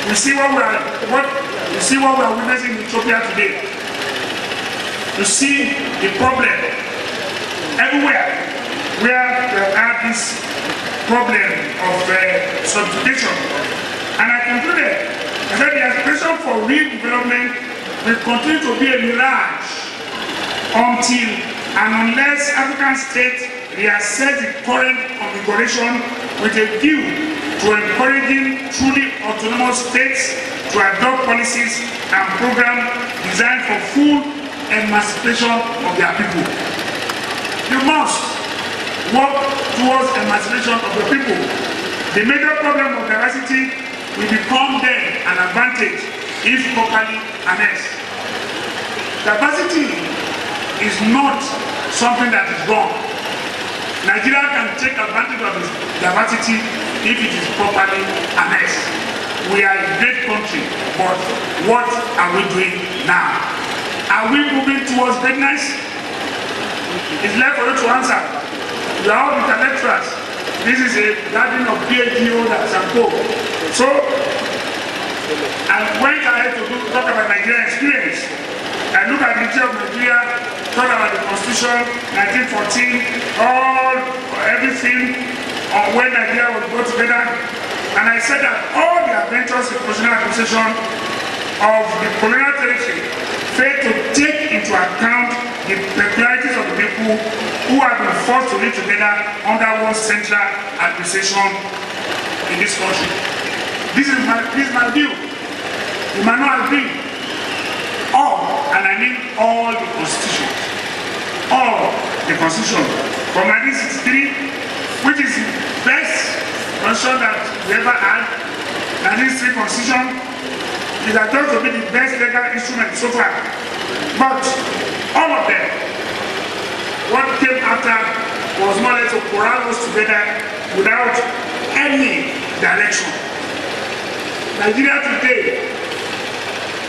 We see what we are witnessing in Ethiopia today. You see the problem everywhere where we have this problem of subjugation. And I concluded that the aspiration for real development will continue to be a mirage until and unless African states reassess the current configuration with a view to encouraging truly autonomous states to adopt policies and programs designed for full emancipation of their people. You must work towards emancipation of your people. The major problem of diversity will become then an advantage if properly harnessed. Diversity is not something that is wrong. Nigeria can take advantage of its diversity if it is properly harnessed. We are a great country, but what are we doing now? Are we moving towards greatness? It's left for you to answer. You are all intellectuals. This is a gathering of PhD holders and co. So, I went ahead to talk about Nigerian experience. I look at the history of Nigeria, talk about the Constitution, 1914, everything on when Nigeria was brought together. And I said that all the adventures in colonial administration of the colonial territory failed to take into account the peculiarities of the people who have been forced to live together under one central administration in this country. This is my view. You might not agree. All, and I mean all the constitution. All the constitution from 1963, which is the best constitution that we ever had. 1963 constitution is adjudged to be the best legal instrument so far. But all of them, what came after was more or less to corral us together without any direction. Nigeria today,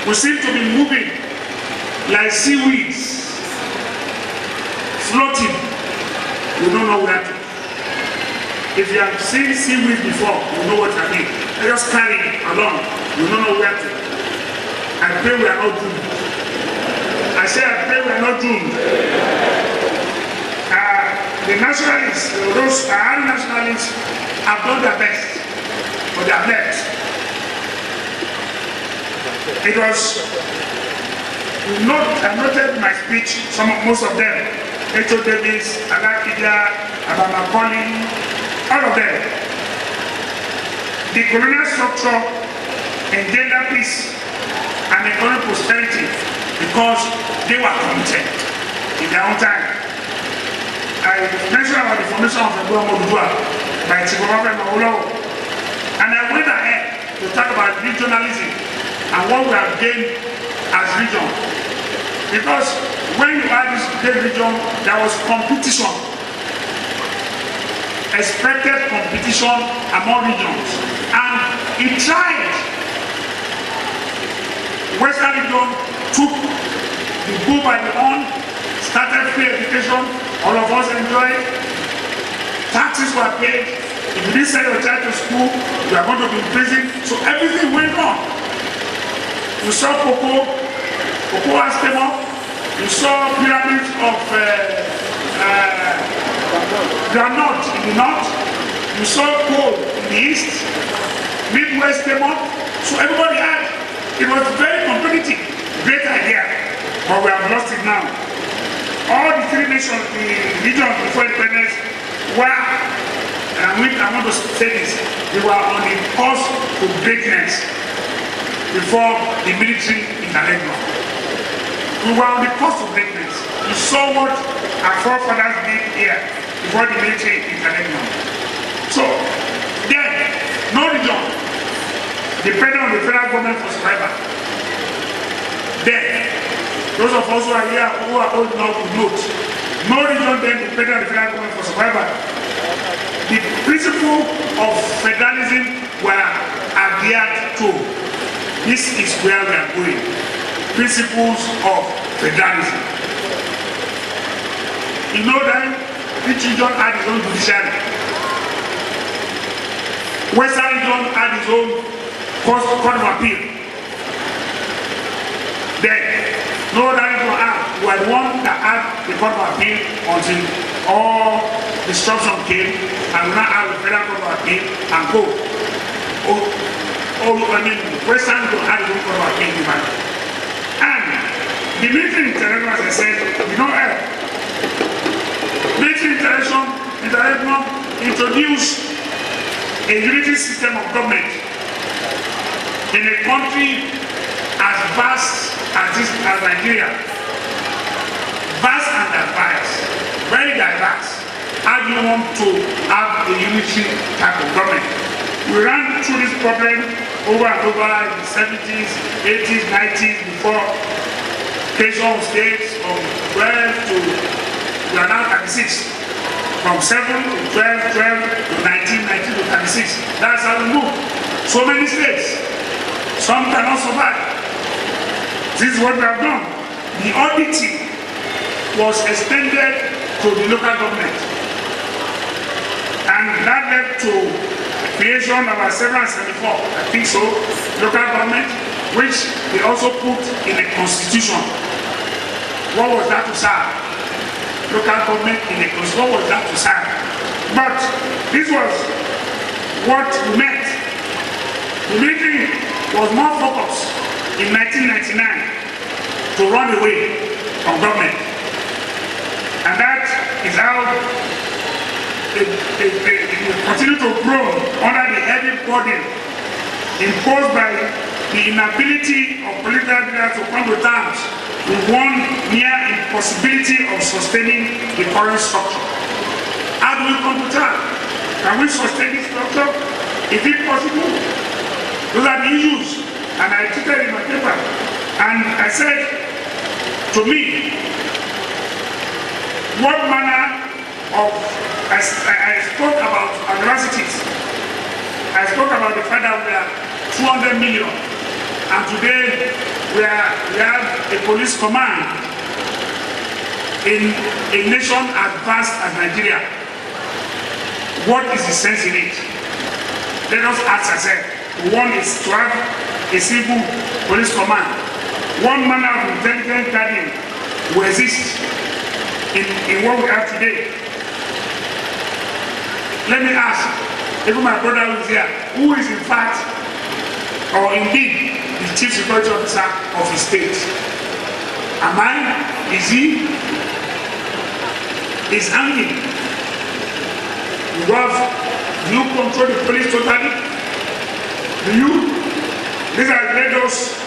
we seem to be moving like seaweeds, floating. We don't know where to. If you have seen seaweed before, you know what I mean. They just carry along. You don't know where to. I pray we are not doomed. I say I pray we are not doomed. The nationalists, those nationalists have done their best, but they have left. It was I noted in my speech, most of them, Echo Davis, Alakija, Abamakoli, all of them. The colonial structure engendered peace and economic prosperity because they were content in their own time. I mentioned about the formation of the Adewa by Chibobaba Mawolowo, and I went ahead to talk about regionalism and what we have gained as region. Because when you had this great region, there was competition, expected competition among regions, and it tried. Western region took the bull by the horn, started free education, all of us enjoyed, taxes were paid. If you didn't send your child to school, you are going to be in prison. So everything went on. You saw cocoa has come up. You saw pyramids of granite in the north. You saw coal in the east. Midwest came up. So everybody had, it was very competitive. Great idea. But we have lost it now. All the three nations, the regions before independence, were, and I want to say this, they were on the course to greatness before the military intervention. We were on the course of greatness. You saw what our forefathers did here before the military intervention. So, then, no region depending on the federal government for survival. Then, those of us who are here, who are old enough to note, no region then depended on the federal government for survival. The principle of federalism were adhered to. This is where we are going. Principles of federalism. You know that each region had its own judiciary. Western region had its own court of appeal. Then, no other region had. We were the one that had the court of appeal until all disruption came, and we now have the federal court of appeal and go. Western region had its own court of appeal. And The military intervention, as I said, did not help. Military intervention introduced a unity system of government in a country as vast as Nigeria. Vast and diverse, very diverse. How do you want to have a unity type of government? We ran through this problem over and over in the 70s, 80s, 90s, before creation of states from 12 to, we are now 36. From 7 to 12, 12 to 19, 19 to 36. That's how we move. So many states. Some cannot survive. This is what we have done. The auditing was extended to the local government. And that led to creation of our 774, I think so, local government, which they also put in a constitution. What was that to serve? Local government in a constitution, what was that to serve? But this was what we meant. The military was more focused in 1999 to run away from government. And that is how they continue to grow under the heavy burden imposed by the inability of political leaders to come to terms with one near impossibility of sustaining the current structure. How do we come to terms? Can we sustain this structure? Is it possible? Those are the issues, and I treated in my paper. And I said, to me, what manner of, I spoke about universities. I spoke about the fact that we are 200 million, and today we have a police command in a nation as vast as Nigeria. What is the sense in it? Let us ask ourselves. One is to have a civil police command. One manner of intelligence gathering will exist in what we have today. Let me ask, even my brother who is here, who is in fact, or indeed, the chief security officer of the state? Am I? Is he? Is hanging? Do you control the police totally? Do you? These are led us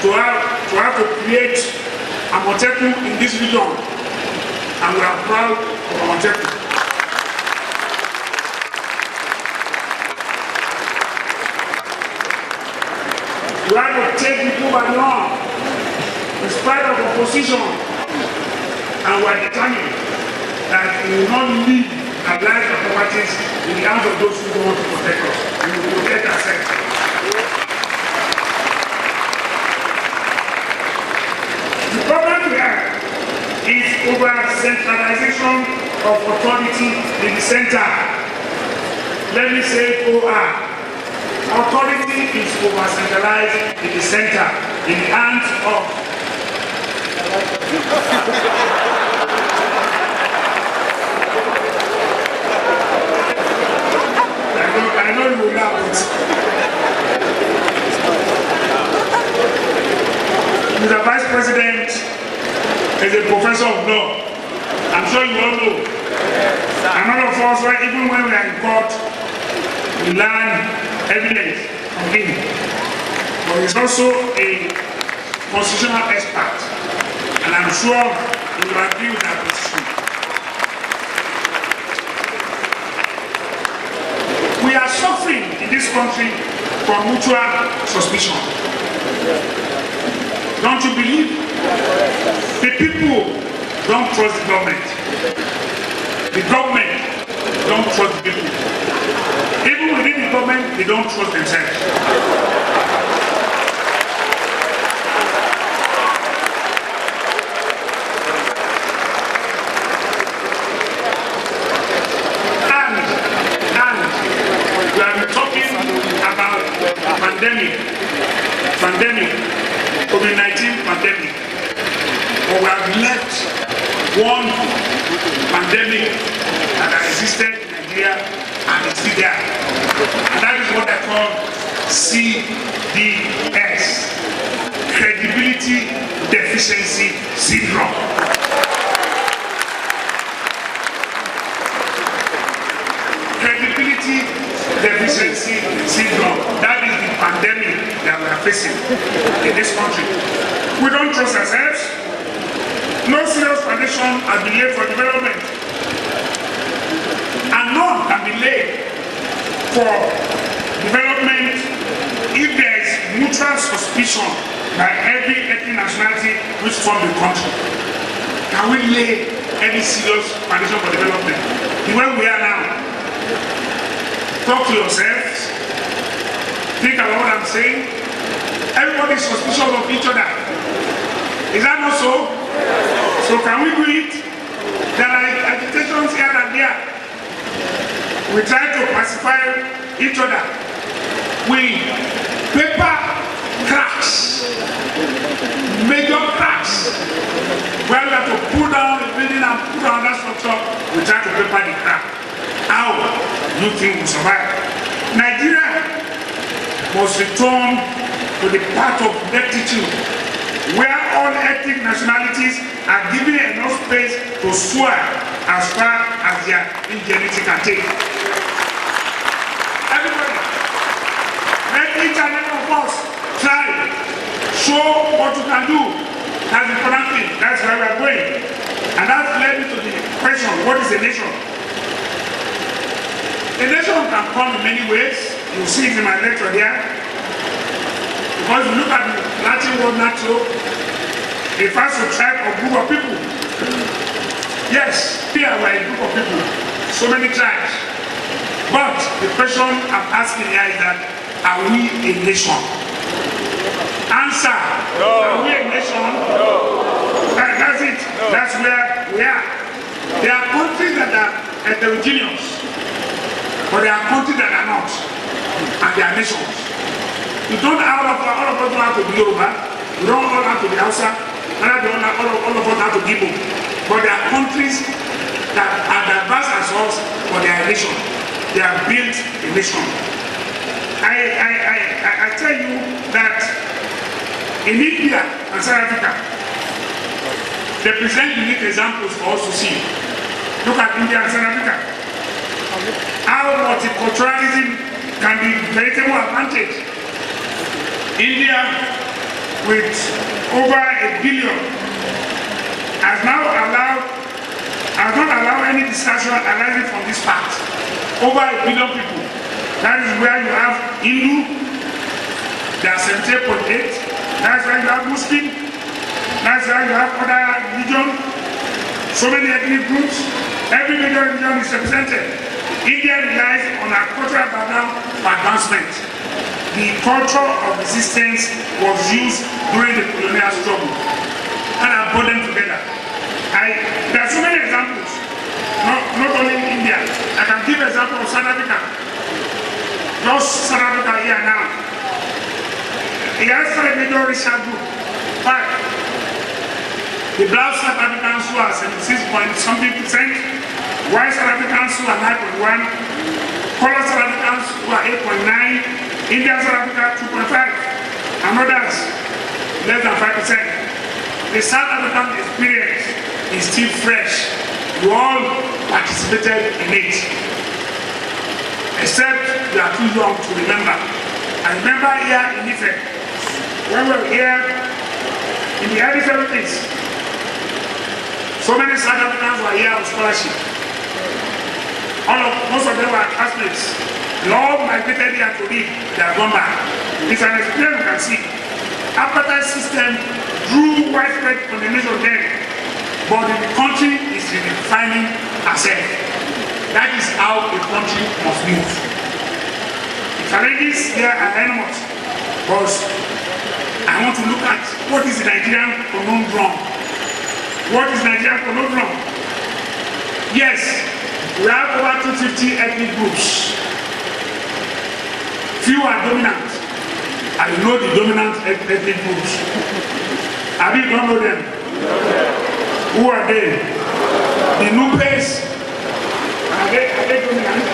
to have to create a Amotekun in this region, and we are proud of Amotekun. We have to take people by the arm, in spite of opposition, and we are determined that we will not leave our lives and properties in the hands of those who don't want to protect us. We will protect ourselves. The problem we have is over centralization of authority in the center. Let me say OR. Authority is over centralized in the center, in the hands of I know you will laugh. Mr. Vice President is a professor of law. I'm sure you all know. And all of us, even when we are in court, we learn evidence from him. But he's also a constitutional expert. And I'm sure he will agree with that position. We are suffering in this country from mutual suspicion. Don't you believe? The people don't trust the government. The government don't trust the people. Even within the government, they don't trust themselves. And we have been talking about pandemic, COVID-19 pandemic. But we have left one pandemic that has existed in Nigeria and it's still there. And that is what I call CDS. credibility deficiency syndrome. Credibility deficiency syndrome. That is the pandemic that we are facing in this country. We don't trust ourselves. No serious foundation has been laid for development. And none can be laid for development if there is mutual suspicion by every ethnic nationality which form the country. Can we lay any serious foundation for development? The way we are now, talk to yourselves, think about what I'm saying. Everybody is suspicious of each other. Is that not so? So can we do it? There are agitations here and there. We try to pacify each other. We paper cracks, major cracks. Where we have to pull down the building and put down that structure, we try to paper the crack. How do you think we survive? Nigeria must return to the path of rectitude, where all ethnic nationalities are given enough space to soar as far as their ingenuity can take. Everybody, let each and every of us try, show what you can do. That's the important thing. That's where we are going. And that led me to the question, what is a nation? A nation can come in many ways. You see it in my lecture here. Because you look at the Latin word natio, it refers to tribe or group of people. Yes, here we are a group of people, so many tribes. But the question I'm asking here is that, are we a nation? Answer. No. Are we a nation? No. That's it. No. That's where we are. There are countries that are heterogeneous, but there are countries that are not, and they are nations. You don't all of us don't have to be Yoruba, you don't all have to be Hausa, all of us have to be Igbo. But there are countries that are diverse as us, but they are a nation. They are built a nation. I tell you that in India and South Africa, they present unique examples for us to see. Look at India and South Africa. How multiculturalism can be veritable advantage. India, with over 1 billion, has not allowed any discussion arising from this fact. Over 1 billion people. That is where you have Hindu, there are 78.8. That's where you have Muslim. That's where you have other religion. So many ethnic groups. Every major religion is represented. India relies on our cultural background for advancement. The culture of resistance was used during the colonial struggle and are brought them together. There are so many examples, not only in India. I can give an example of South Africa. Just South Africa here now. It has 5 major racial groups. 5. The black South Africans who are 76.something%, white South Africans who are 9.1%, colored South Africans who are 8.9%, Indian South Africa 2.5%, and others less than 5%. The South African experience is still fresh. You all participated in it. Except you are too young to remember. I remember here in Ife, when we were here in the early 70s, so many South Africans were here on scholarship. Most of them were classmates. They all migrated here to live. They are gone back. It's an experience you can see. Apartheid system drew widespread condemnation then, but the country is redefining herself. That is how a country must move. The challenges here are enormous, but I want to look at what is the Nigerian conundrum. What is Nigerian conundrum? Yes, we have over 250 ethnic groups. Few are dominant. I know the dominant ethnic groups. Have you don't know them? Who are they? The Nupes. Are they dominant?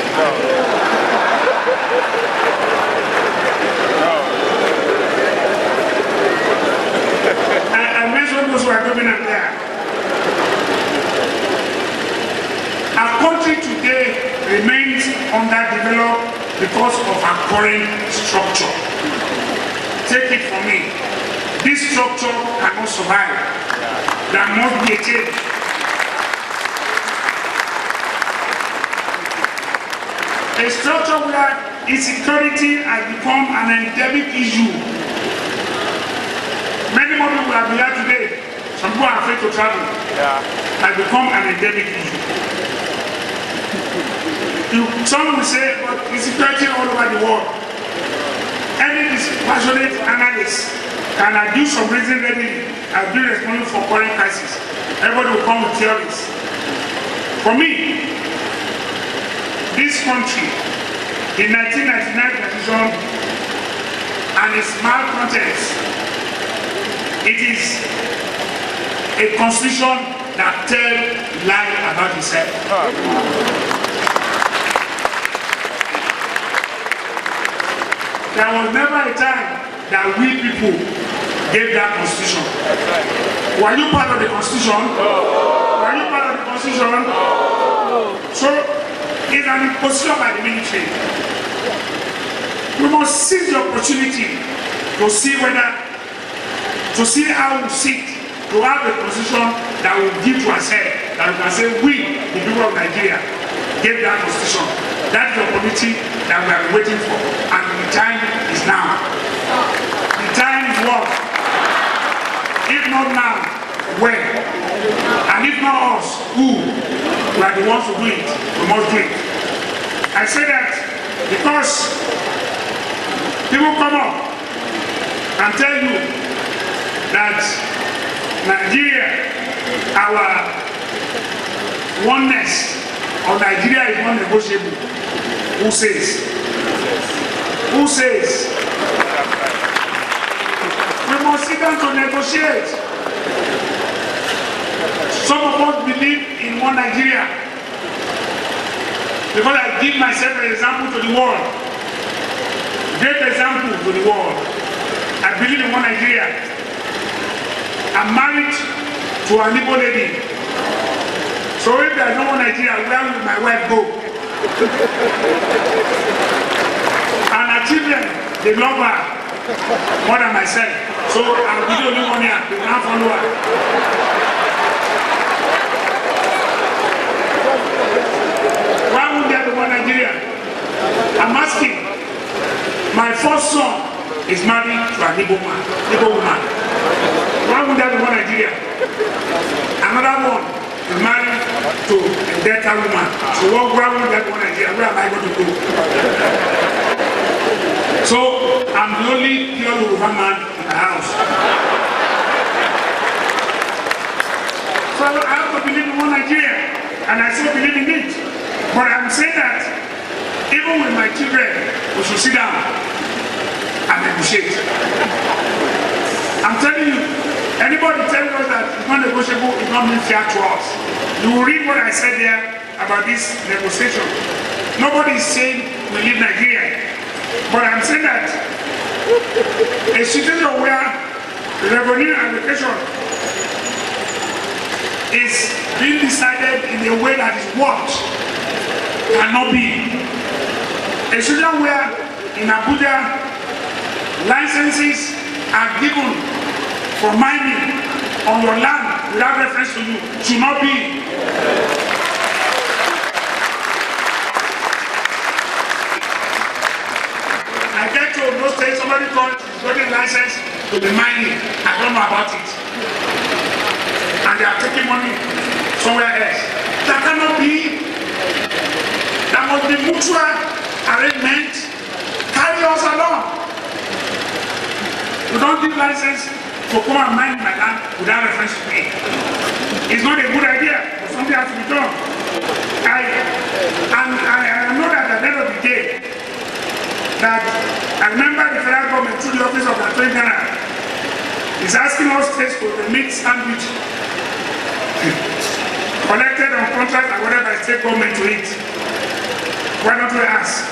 country today remains underdeveloped because of our current structure. Take it from me. This structure cannot survive. There must be a change. A structure where insecurity has become an endemic issue. Many more people have been here today. Some people are afraid to travel. Has become an endemic issue. Some will say, but insecurity all over the world. Any dispassionate analyst can adduce some reason readily as being responsible for current crisis. Everybody will come with theories. For me, this country, the 1999 Constitution and its malcontents, it is a constitution that tells lies about itself. There was never a time that we people gave that constitution. Were you part of the constitution? Were you part of the constitution? So, it's an imposition by the military. We must seize the opportunity to see how we seek to have a constitution that will give to ourselves, that we can say, we, the people of Nigeria, gave that constitution. That's the opportunity that we are waiting for, and the time is now. The time is what? If not now, when? And if not us, who? We are the ones to do it. We must do it. I say that because people come up and tell you that Nigeria, our oneness of Nigeria is not negotiable. Who says? Who says? We must sit down to negotiate. Some of us believe in one Nigeria. Because I give myself an example to the world. Great example to the world. I believe in one Nigeria. I'm married to an Igbo lady. So if there's no one Nigeria, where will my wife go? And her children, they love her more than myself. So I'll be the only one here. They can't follow her. Why would there be one Nigeria? I'm asking. My first son is married to an Igbo woman. Why would there be one Nigeria? Another one is married to a Delta woman. So why would there be one Nigeria? Where am I going to go? So I'm the only pure Yoruba man in the house. So I have to believe in one Nigeria, and I still believe in it. But I'm saying that even with my children, we should sit down and negotiate. I'm telling you, anybody telling us that it's not negotiable, it's not mean fair to us. You will read what I said there about this negotiation. Nobody is saying we leave Nigeria. But I'm saying that a situation where revenue allocation is being decided in a way that is what cannot be. A situation where in Abuja licenses are given for mining on your land without reference to you should not be. I get to those days, somebody got a license to be mining. I don't know about it. And they are taking money somewhere else. That cannot be. There must be mutual arrangement. Carry us along. You don't give license to come and mine my land without reference to me. It's not a good idea, but something has to be done. I know that at the end of the day, that I remember the federal government through the office of the Attorney General is asking us states to permit sandwich collected on contract and whatever state government to eat. Why don't we ask?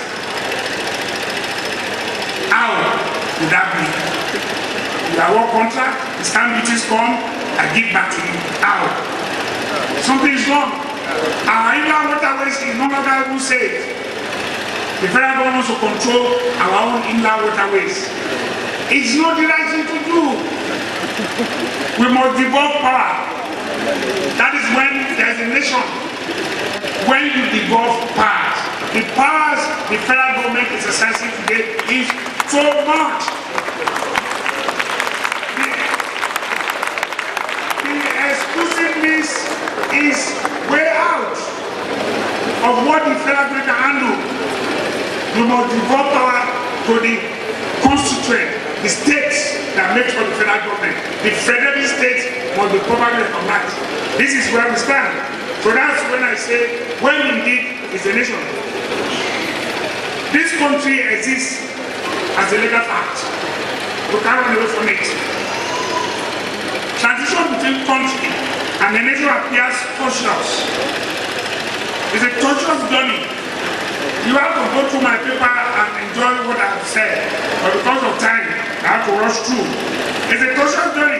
How would that be? You have one contract, the stamp duties come, I give back to you. How? Something is wrong. Our inland waterways is no longer even safe. The federal government wants to control our own inland waterways. It's not the right thing to do. We must devolve power. That is when there is a nation. When you devolve powers, the powers the federal government is exercising today is so much. The exclusiveness is way out of what the federal government can handle. We must devolve power to the constituent, the states that make for the federal government. The federal states must be properly recognized. This is where we stand. So that's when I say, when indeed is a nation. This country exists as a legal fact. We can't run away from it. Transition between country and the nation appears tortuous. It's a tortuous journey. You have to go through my paper and enjoy what I have said, but because of time, I have to rush through. It's a tortuous journey.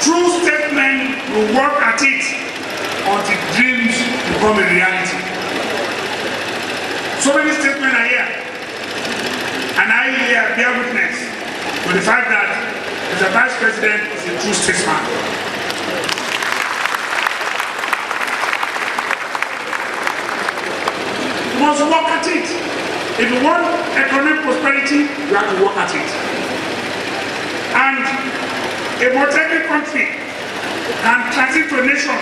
True statesmen will work at it until dreams become a reality. So many statesmen are here, and I here bear witness to the fact that the Vice President is a true statesman. You must work at it. If you want economic prosperity, you have to work at it. And a multi-ethnic country can transit to a nation.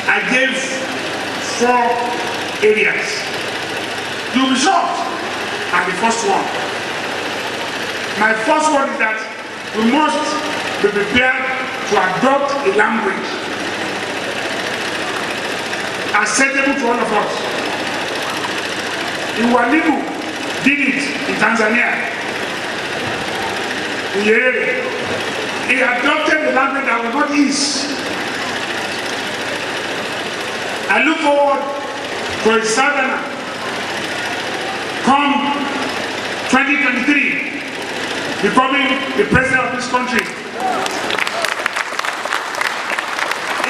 I gave 4 areas. You'll be shocked at the first one. My first one is that we must be prepared to adopt a language acceptable to all of us. Iwalimu did it in Tanzania. He adopted a language that was not his. I look forward to a southerner come 2023 becoming the president of this country.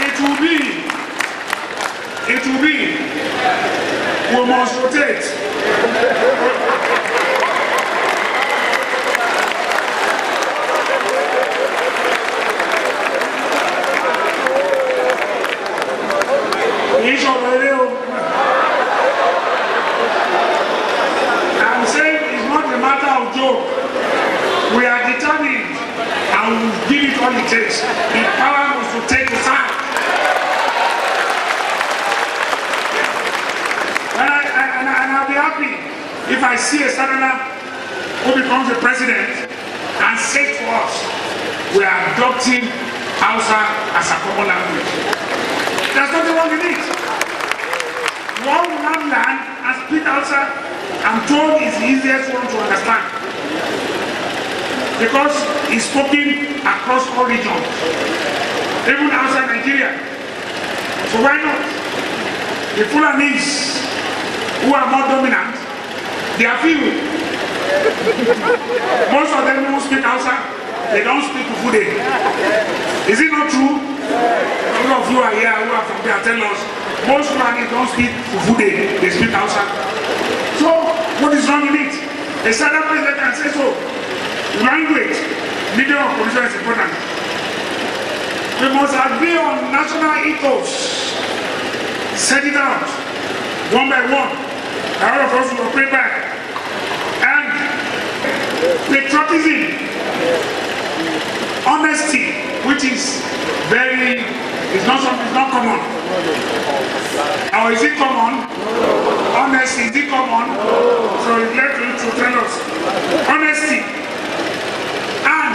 It will be, we must rotate. I'm saying it's not a matter of joke. We are determined and we will give it all it takes. The power was to take the side. And I'll be happy if I see a southerner who becomes the president and says to us, we are adopting Hausa as a common language. There's nothing wrong with it. One will not learn and speak Hausa, I'm told is the easiest one to understand. Because it's spoken across all regions, even outside Nigeria. So why not? The Fulanis, who are more dominant, they are few. Most of them don't speak Hausa, they don't speak Fude. Is it not true? A lot of you are here who are from there, tell us, most Fulanis don't speak Fude, they speak Hausa. So, what is wrong with it? A southern president can say so. Language, medium of communication is important. We must agree on national ethos. Set it out, one by one. All of us will pray back. And patriotism, honesty, which is it's not common. Or is it common? Honesty, is it common? So it's left to tell us. Honesty. And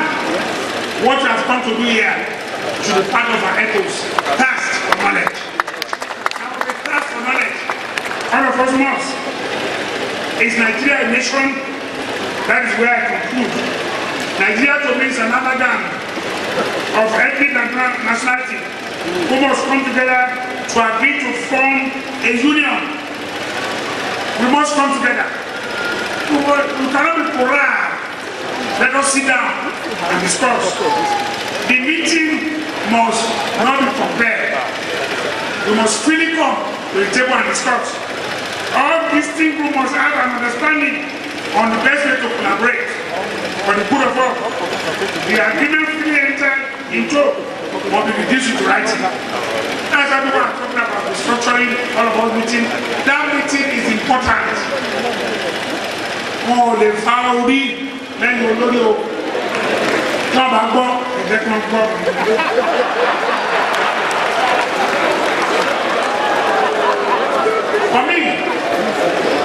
what we have come to do here should be part of our ethos. Thirst for knowledge. And with the thirst for knowledge, all of us must. Is Nigeria a nation? That is where I conclude. Nigeria to me is an amalgam of ethnic and nationality who must come together to agree to form a union. We must come together. We cannot be polar. Let us sit down and discuss. The meeting must not be compared. we must freely come to the table and discuss. All these things we must have an understanding on the best way to collaborate for the good of all. The agreement freely entered into must be reduced to writing. That's why people are talking about restructuring, all about meeting. That meeting is important. Oh, the family, then you know, come back,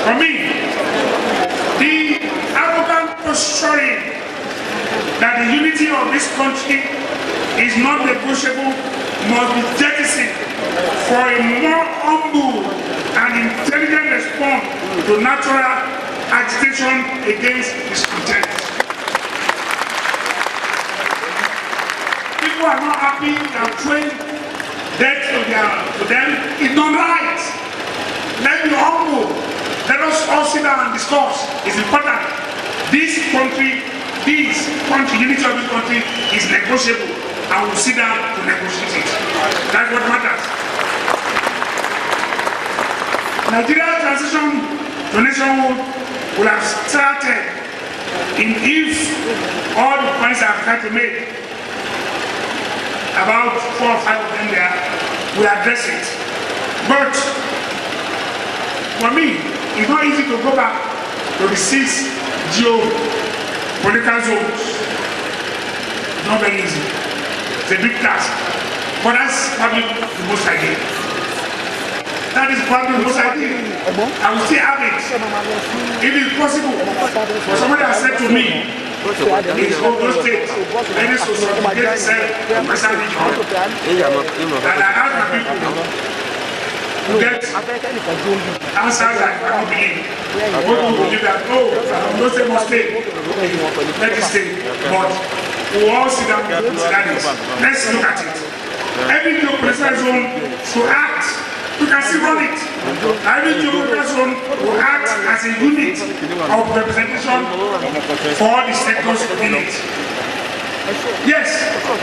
For me, the arrogant posturing that the unity of this country is not negotiable must be jettisoned for a more humble and intelligent response to natural agitation against discontent. People are not happy and throwing death to them. It's not right. Let me humble. Let us all sit down and discuss. It's important. This country, unity of this country is negotiable. And we'll sit down to negotiate it. That's what matters. Nigeria's transition to nationhood will have started if all the points I've tried to make, about 4 or 5 of them there, we address it. But for me, it's not easy to go back to the 6 geopolitical zones. It's not very easy. It's a big task. But that's probably the most ideal. That is probably the most ideal. I will still have it. If it's possible, for somebody has said to me, in Ondo State, any society get itself a present region, and I ask my people to get answers that I don't believe. Most people believe that, no, Ondo State must stay. Let it stay. But we all sit down and consider this. Let's look at it. Every geopolitical zone should act. We can still run it. Every geopolitical zone will act as a unit of representation for all the sectors in it. Yes,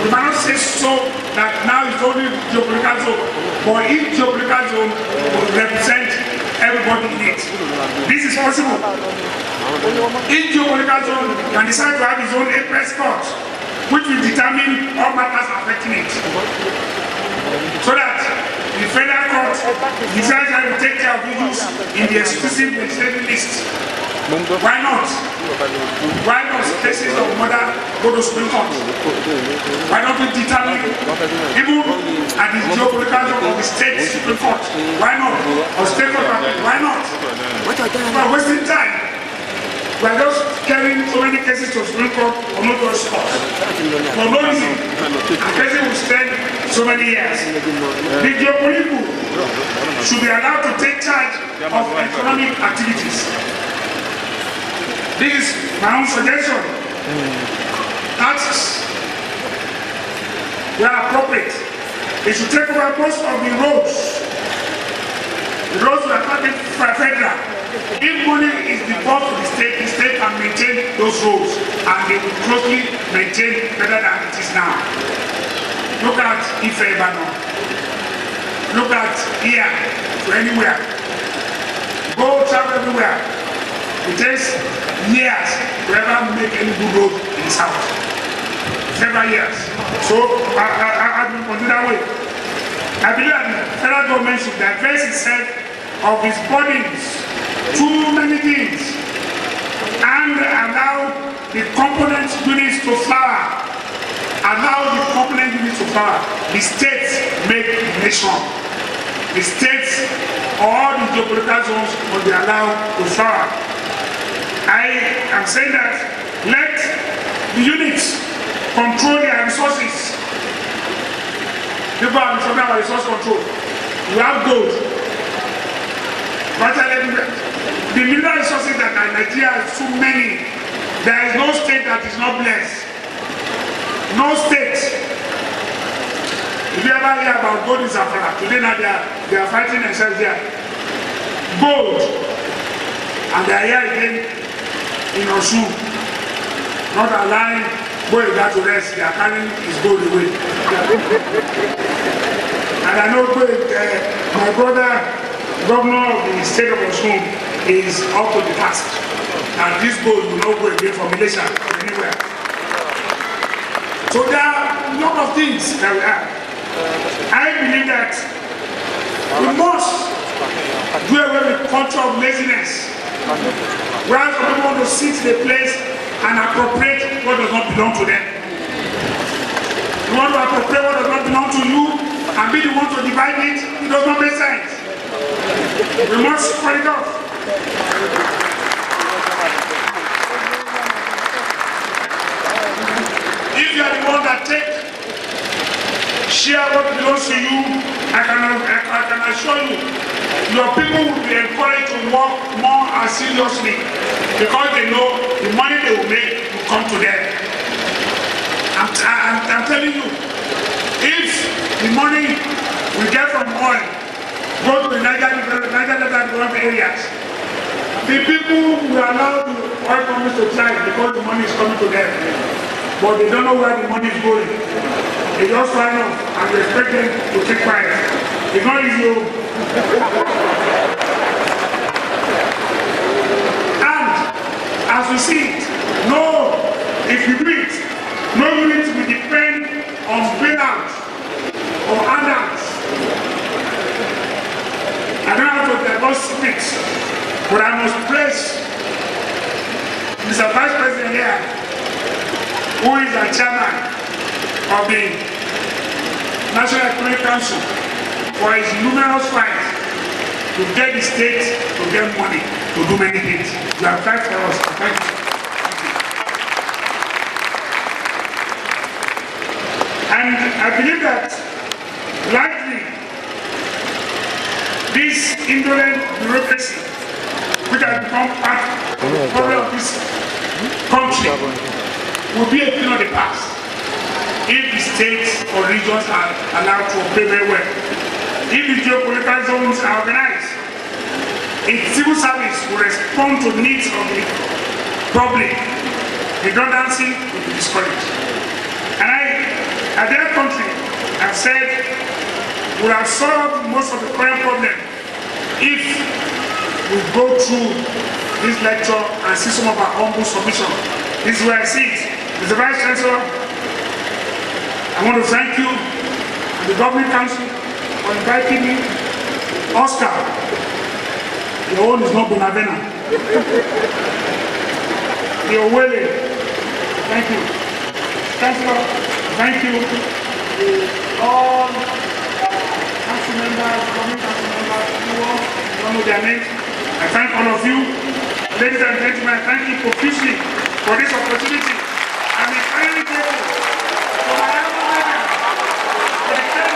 we cannot say so that now it's only geopolitical zone, but each geopolitical zone will represent everybody in it. This is possible. Each geopolitical zone can decide to have its own apex court, which will determine all matters affecting it. So that the federal court decides how to take care of issues in the exclusive legislative list. Why not? Why not cases of murder go to Supreme Court? Why not we determine even at the geopolitical of the state Supreme Court? Why not? Or state court? Why not? We're wasting time. We're just carrying so many cases to Supreme Court or not to us. For no reason. A case will spend so many years. The geopolitical should be allowed to take charge of economic activities. This is my own suggestion. Taxes, where appropriate, it should take over most of the roads. The roads were targeted for federal. If money is devolved to the state can maintain those roads, and they will closely maintain better than it is now. Look at Ife Ibadan. Look at here to anywhere. Go travel everywhere. It takes years to ever make any good road in the south. Several years. So I will continue that way. I believe that the federal government should divest itself of its burdens, too many things, and allow the component units to flower. Allow the component units to flower. The states make the nation. The states, all the geopolitical zones will be allowed to flower. I am saying that let the units control their resources. People have been talking about resource control. You have gold. But the mineral resources that Nigeria has too many. There is no state that is not blessed. No state. If you ever hear about gold in Zafara, today now they are fighting themselves there. Gold. And they are here again in Osun, not allowing Boyega to rest. They are carrying his gold away. And I know My brother, governor of the state of Osun, is up to the task. And this goal will not go away from Malaysia or anywhere. So there are a lot of things that we have. I believe that we must do away with the culture of laziness. Whereas people want to sit in a place and appropriate what does not belong to them. You want to appropriate what does not belong to you and be the one to divide it, it does not make sense. We must cut it off. If you are the one that share what belongs to you, I can assure you, your people will be encouraged to work more and seriously because they know the money they will make will come to them. I'm telling you, if the money we get from oil go to the Niger development areas, the people will allow the oil companies to thrive because the money is coming to them. But they don't know where the money is going. They just sign off and they expect them to keep quiet. It's not easy. And as we see it, no, if you do it, no unit will depend on bailouts or handouts. I don't have to divorce speech, but I must place Mr. Vice President here, who is the chairman of the National Economic Council, for his numerous fights to get the state to get money to do many things. You have fight for us. Thank you. And I believe that likely this indolent bureaucracy, which has become part of the problem of this country, will be a thing of the past if the states or regions are allowed to operate very well. If the geopolitical zones are organized, its civil service will respond to the needs of the public. Redundancy will be discouraged. And at their country, I've said we have solved most of the current problem if we go through this lecture and see some of our humble submission. This is where I see it. Mr. Vice Chancellor, I want to thank you and the Governing Council for inviting me. Oscar, your own is not Bonavena. You're willing. Thank you. Chancellor, thank you. All council members, Governing Council members, everyone, I don't know their names. I thank all of you. Ladies and gentlemen, I thank you profusely for this opportunity. I'm entirely grateful for my elder brother, for the care.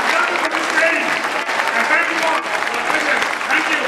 I'm grateful for this training. I thank you all for your presence. Thank you.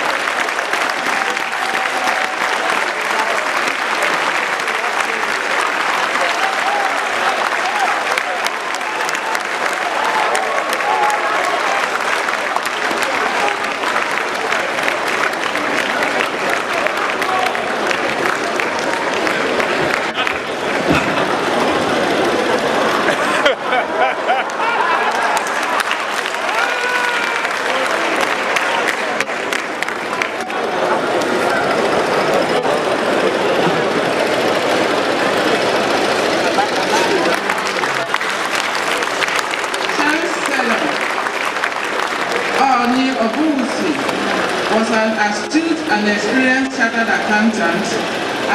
An experienced chartered accountant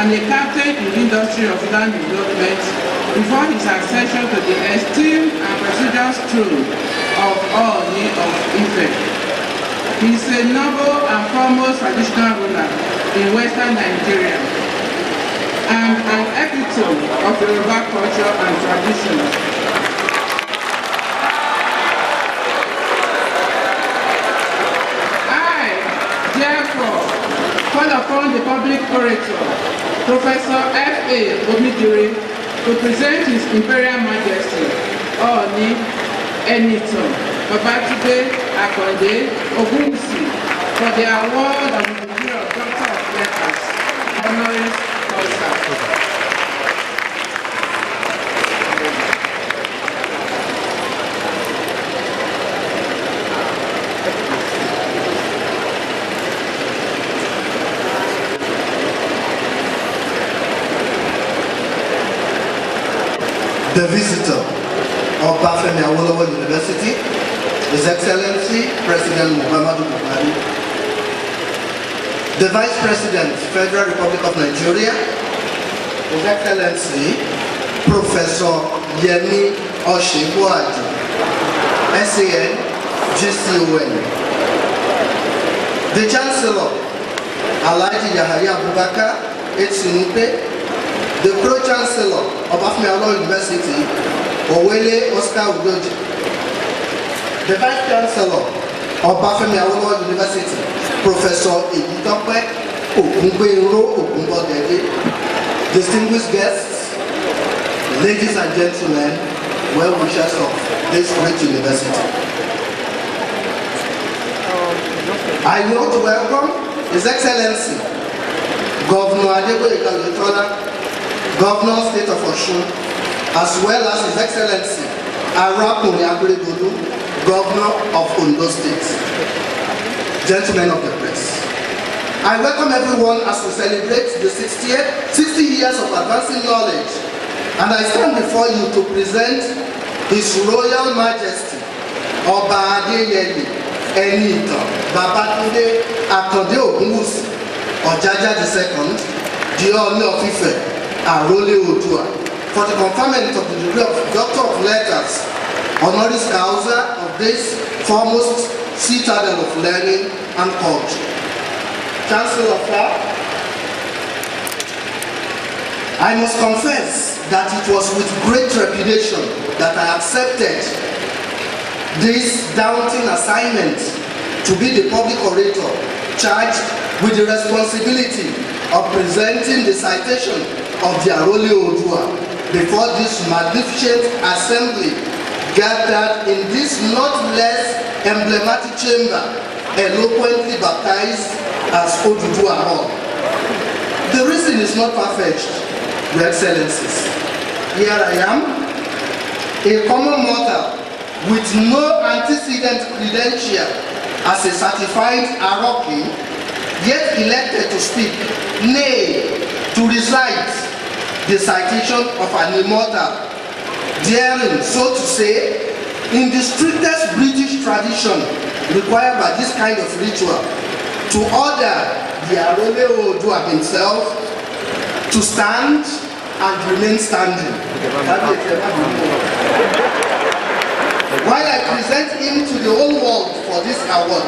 and a captain in the industry of land development before his accession to the esteemed and prestigious throne of Ooni of Ife. He is a noble and foremost traditional ruler in Western Nigeria and an epitome of Yoruba culture and tradition. Call upon the public orator, Professor F.A. Omidire, to present His Imperial Majesty, Ooni Enitan Babatunde Akande Ogunwusi, for the award of the degree of Doctor of Letters, honoris causa. the visitor of Bafemi Awolowo University, His Excellency President Muhammadu Buhari, the Vice President, Federal Republic of Nigeria, His Excellency Professor Yemi Oshibuaji, SAN, GCON, the Chancellor, Alhaji Yahaya Abubakar, Etsinupe, the Pro-Chancellor of Bafemi Awolowo University, Owele Oscar Udoji, the Vice Chancellor of Bafemi Awolowo University, Professor Eyitope Ogungbero Ogunbodede, distinguished guests, ladies and gentlemen, well-wishers of this great university. I want to welcome His Excellency Governor Adewa, Governor State of Osun, as well as His Excellency Arakunrin Akeredolu, Governor of Ondo State. Gentlemen of the press, I welcome everyone as we celebrate the 60 years of advancing knowledge, and I stand before you to present His Royal Majesty Oba Adeyeye Enitan Babatunde Akande Ogunwusi Ojaja II, the Ooni of Ife, Arole Oòduà, for the conferment of the degree of Doctor of Letters, honoris causa of this foremost citadel of learning and culture. Chancellor, I must confess that it was with great trepidation that I accepted this daunting assignment to be the public orator charged with the responsibility of presenting the citation of the Arole Oòduà before this magnificent assembly gathered in this not less emblematic chamber, eloquently baptized as Oduduwa Hall. The reason is not far-fetched, Your Excellencies. Here I am, a common mortal with no antecedent credential as a certified Aroki, yet elected to speak, nay, to recite the citation of an immortal, daring, so to say, in the strictest British tradition required by this kind of ritual, to order the Arole Oòduà himself to stand and remain standing, while I present him to the whole world for this award.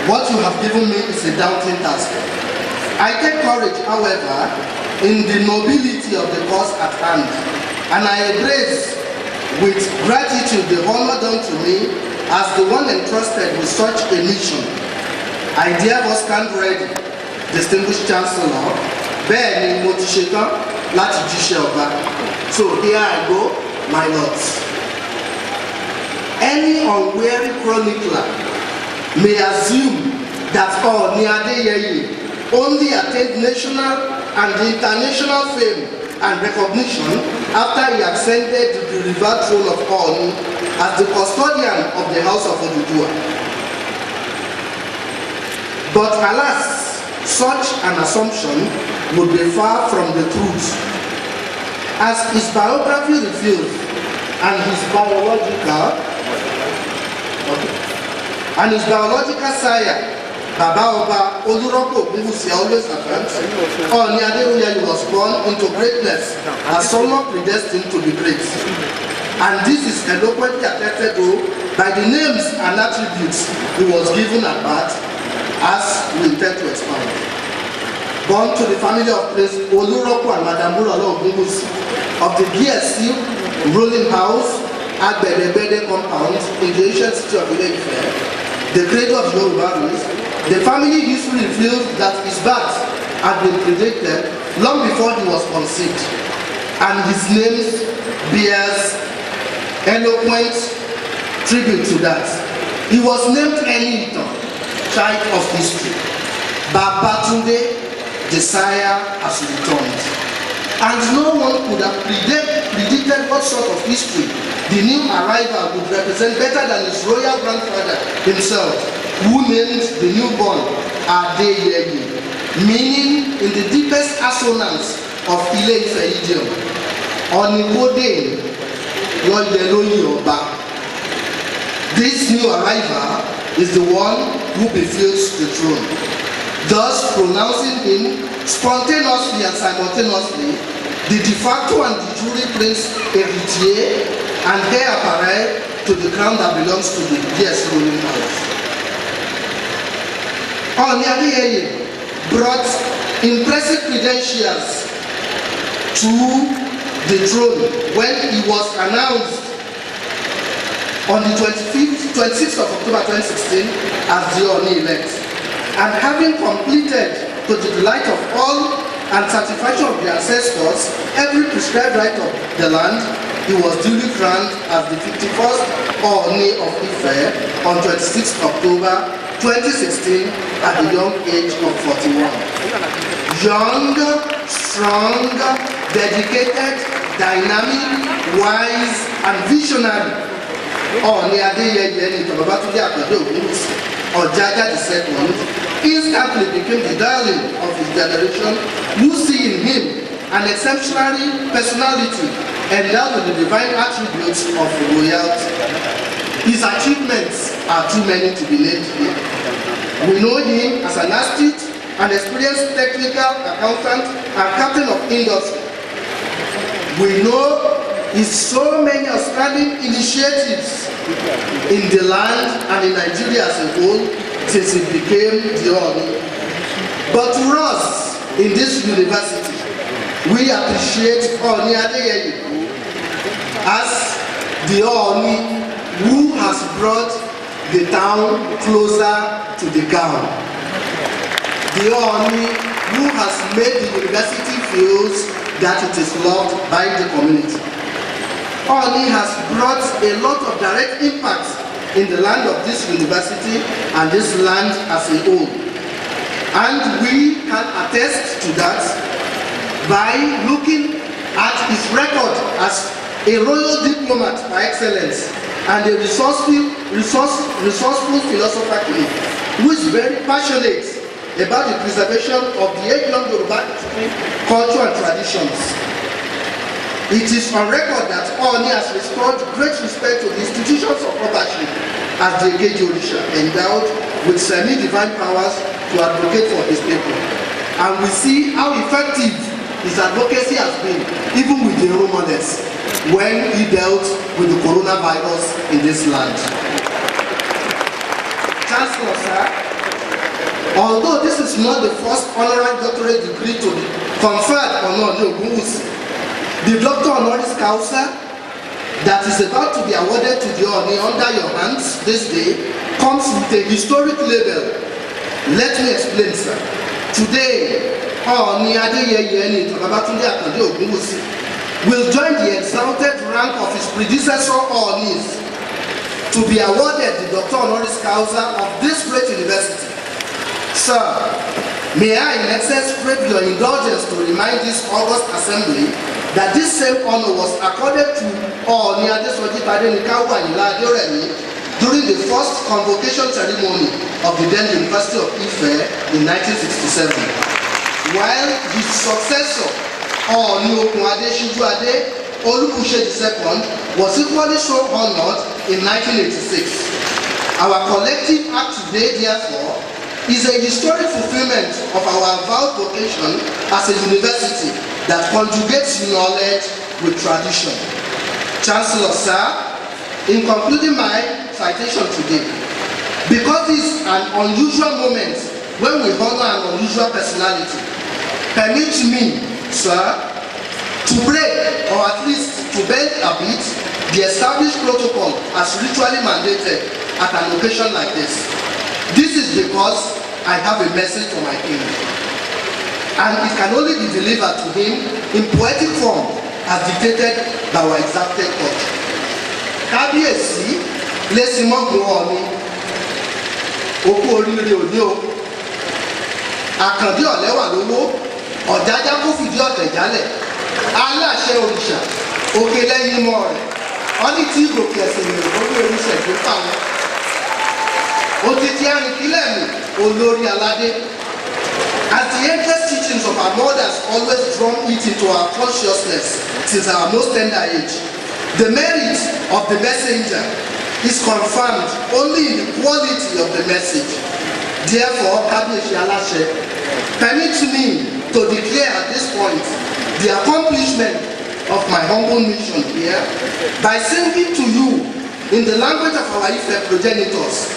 What you have given me is a daunting task. I take courage, however, in the nobility of the cause at hand, and I embrace with gratitude the honor done to me as the one entrusted with such a mission. I therefore stand ready, distinguished Chancellor, bẹ́ẹ̀ ni mo ti ṣetán láti jíṣẹ́ ọba. So here I go, my lords. Any unwary chronicler may assume that Ooni Adeyeye only attained national and international fame and recognition after he ascended to the revered throne of Ooni as the custodian of the House of Oduduwa. But alas, such an assumption would be far from the truth, as his biography reveals, and his biological sire, Baba Oba Oluropo Ogunwusi, always affirms, Ooni Adeyeye was born into greatness as someone predestined to be great. And this is eloquently attested to by the names and attributes he was given at birth, as we intend to expound. Born to the family of Prince Oluropo and Madam Muralo Ogunwusi of the BSC ruling house at Bedebede compound in the ancient city of Ile-Ife, the cradle of Yoruba race, the family history reveals that his birth had been predicted long before he was conceived, and his name bears eloquent tribute to that. He was named Enitan, child of history. Babatunde, the sire, has returned. And no one could have predicted what sort of history the new arrival would represent better than his royal grandfather himself, who named the newborn Adeyeye. meaning in the deepest assonance of Ile-Ife idiom, Onibode Loyeloyi Oba. This new arrival is the one who befills the throne, thus pronouncing him spontaneously and simultaneously the de facto and de jure prince héritier and heir apparent to the crown that belongs to the PS ruling house. Ooni Adeyeye brought impressive credentials to the throne when he was announced on the 26th of October 2016 as the Ooni-elect, and having completed to the delight of all and satisfaction of the ancestors every prescribed right of the land, he was duly crowned as the 51st Ooni of Ife on 26th October 2016 at the young age of 41. Young, strong, dedicated, dynamic, wise, and visionary, Ooni Adeyeye ni Babatunde Akande Ogunwusi Ojaja II instantly became the darling of his generation, who see in him an exemplary personality endowed with the divine attributes of royalty. His achievements are too many to be named here. We know him as an astute and experienced technical accountant and captain of industry. We know his so many outstanding initiatives in the land and in Nigeria as a whole since he became the Ooni. But to us in this university, we appreciate Ooni Adeyeye as the Ooni who has brought the town closer to the gown. The Ooni who has made the university feels that it is loved by the community. Ooni has brought a lot of direct impact in the land of this university and this land as a whole. And we can attest to that by looking at his record as a royal diplomat by excellence and a resourceful philosopher who is very passionate about the preservation of the age-long Yoruba history, culture, and traditions. It is on record that Ooni has restored great respect to the institutions of ownership as the Ekeji Orisha, endowed with semi-divine powers to advocate for his people. And we see how effective his advocacy has been, even with the Romanes, when he dealt with the coronavirus in this land. Chancellor, sir, although this is not the first honorary doctorate degree to be conferred on Ooni Ogunwusi, the Doctor Honoris Causa that is about to be awarded to the Ooni under your hands this day comes with a historic label. Let me explain, sir. Today, Ooni Adeyeye ni Babatunde Akande Ogunwusi will join the exalted rank of his predecessor Oonis to be awarded the Doctor Honoris Causa of this great university. Sir, may I in excess crave your indulgence to remind this august assembly that this same honor was accorded to Ooni Adesoji Tadenikawo Ayinla Aderemi during the first convocation ceremony of the then University of Ife in 1967, while his successor Ooni Okun Adeshiju Ade Olubuse II was equally so honored in 1986. Our collective act today, therefore, is a historic fulfillment of our vowed vocation as a university that conjugates knowledge with tradition. Chancellor, sir, in concluding my citation today, because this is an unusual moment when we honor an unusual personality, permit me, sir, to break or at least to bend a bit the established protocol as ritually mandated at an occasion like this. This is because I have a message for my king, and it can only be delivered to him in poetic form as dictated by our exalted court. Kábíyèsí lẹ́sìmọ́gun Ọọ̀ni, okú oríire òní o, àkàndé ọ̀lẹ́wà lówó, ọ̀jájá kó fìdí ọ̀tẹ̀ jálẹ̀, aláṣẹ òrìṣà, òkè lẹ́yìn mọ́ rẹ̀, ọ́ní tí ìgòkè ẹ̀sìn ìrìn lórí oríṣẹ̀ tó fáwọn. Òtítí arìnkílẹ̀ mi olórí aládé, As the endless teachings of our mothers always drum it into our consciousness since our most tender age, the merit of the messenger is confirmed only in the quality of the message. Therefore, Kabiyeshi Alashe, permit me to declare at this point the accomplishment of my humble mission here by singing to you in the language of our Ife progenitors.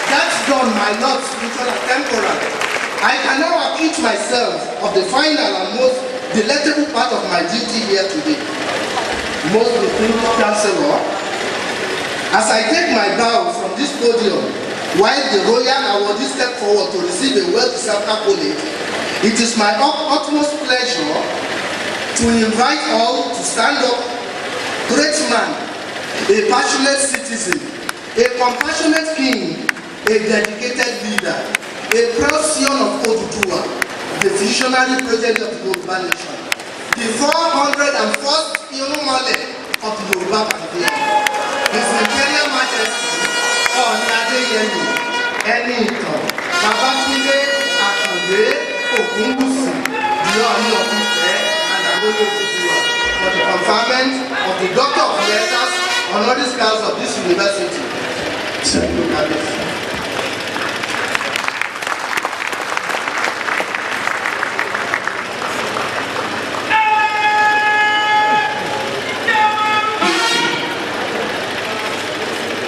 That's done, my lord, spiritual and temporal. I can now acquit myself of the final and most delectable part of my duty here today. Most distinguished Chancellor, as I take my bow from this podium, while the royal awardee step forward to receive a well-deserved accolade, it is my utmost pleasure to invite all to stand up. Great man, a passionate citizen, a compassionate king, a dedicated leader, a proud scion of Oduduwa, the visionary president of the Yoruba nation, the 401st Irunmole of the Yoruba pantheon, His Imperial Majesty Ọọ̀ni Adéyẹmí Ẹniìtàn Babátúndé Àkàndé Ògúnwùsì, the Ọọ̀ni of Ife and Agboolé Oduduwa, for the conferment of the Doctor of Letters honoris causa of this university.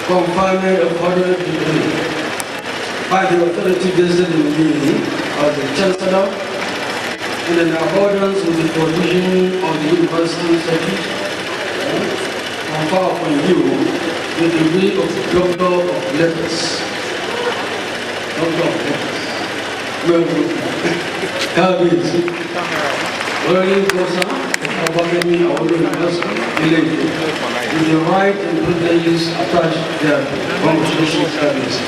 Conferment of honorary degree by the authority vested in me as the Chancellor and in accordance with the provision of the University Statute, confer upon you the degree of Doctor of Letters. Doctor of Letters. Well, Kabiyesi, Honorary Gosa, Obafemi Awolowo University, Ile-Ife, with the right and privileges attached thereto. Congratulations, Kabiyesi.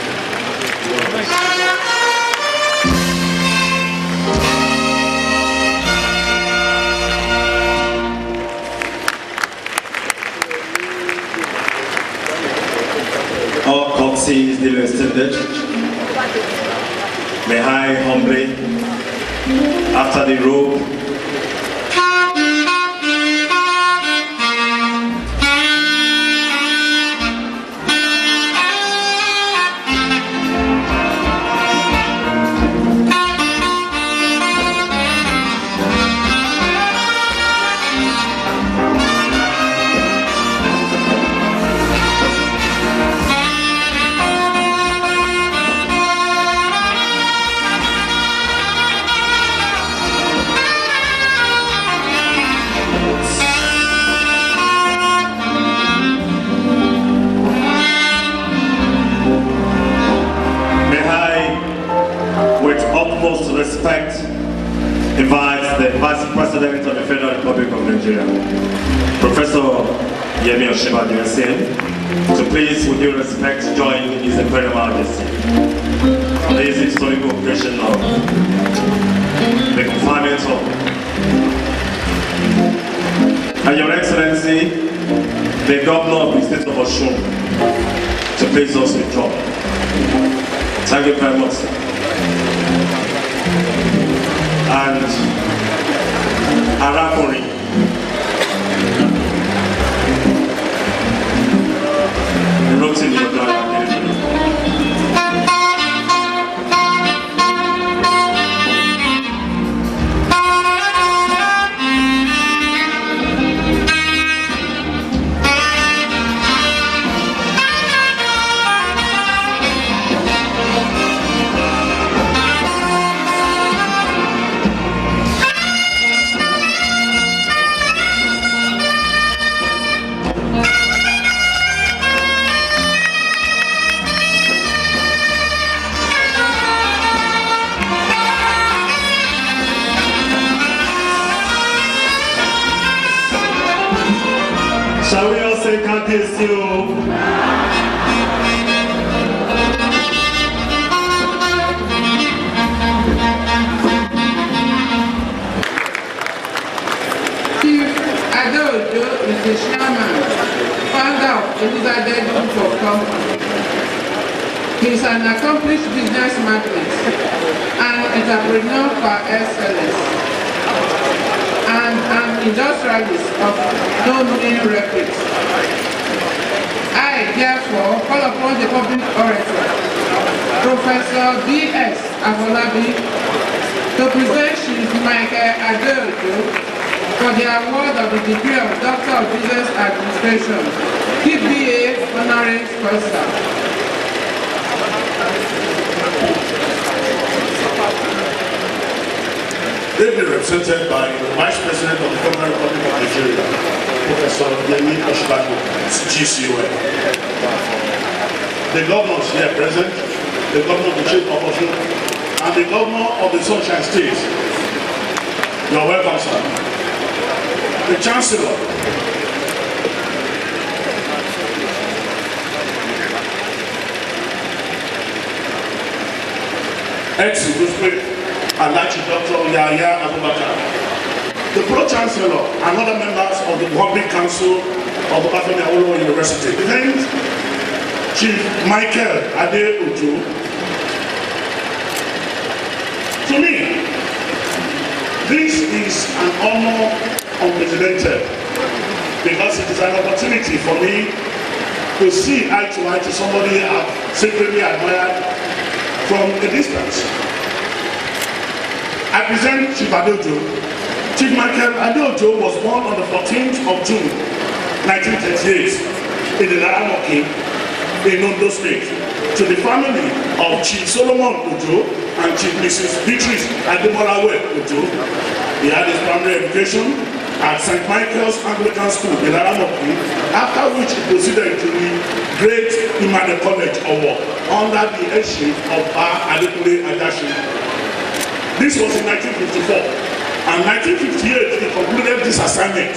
All courtesies duly extended. May I humbly, after the robe, respect, invites the Vice President of the Federal Republic of Nigeria, Professor Yemi Osinbajo, to please, with due respect, join His Imperial Majesty on this historical occasion of the conferment of and Your Excellency, the Governor of the State of Osun, to please us withdraw. Thank you very much, sir. And Arakuri. Wrote in your blood. Shall we all say Kábíyèsí o? is the chairman, founder of Elizabeth Group of Companies. He is an accomplished business magnate and entrepreneur par excellence, and an industrialist of no mean repute. I, therefore, call upon the public orator, Professor B.S. Afolabi, to present Chief Michael Adewa for the award of the degree of Doctor of Business Administration, TBA Honoris Causa. They've been represented by the Vice President of the Federal Republic of Nigeria, Professor Yemi Oshibaju, GCON. The governors here present, the governor of the Chief of Osun, and the governor of the Sunshine State. You're welcome, sir. The Chancellor, ex-Guspe, Alachi Doctoral Yaya Abubakar, the Pro-Chancellor and other members of the Public Council of Obafemi Awolowo University. Then Chief Michael Adewa. To me, this is an honor unprecedented because it is an opportunity for me to see eye to somebody I've secretly admired from a distance. I present Chief Adewa. Chief Michael Adewa was born on the 14th of June, 1938 in the Laramoki in Ondo State to the family of Chief Solomon Ojo and Chief Mrs. Beatrice Ademolawe Ojo. He had his primary education at St. Michael's Anglican School in Laramoki, after which he proceeded to the Great Immanuel College Award under the headship of Adekunle Adashi. This was in 1954, and 1958 he concluded this assignment,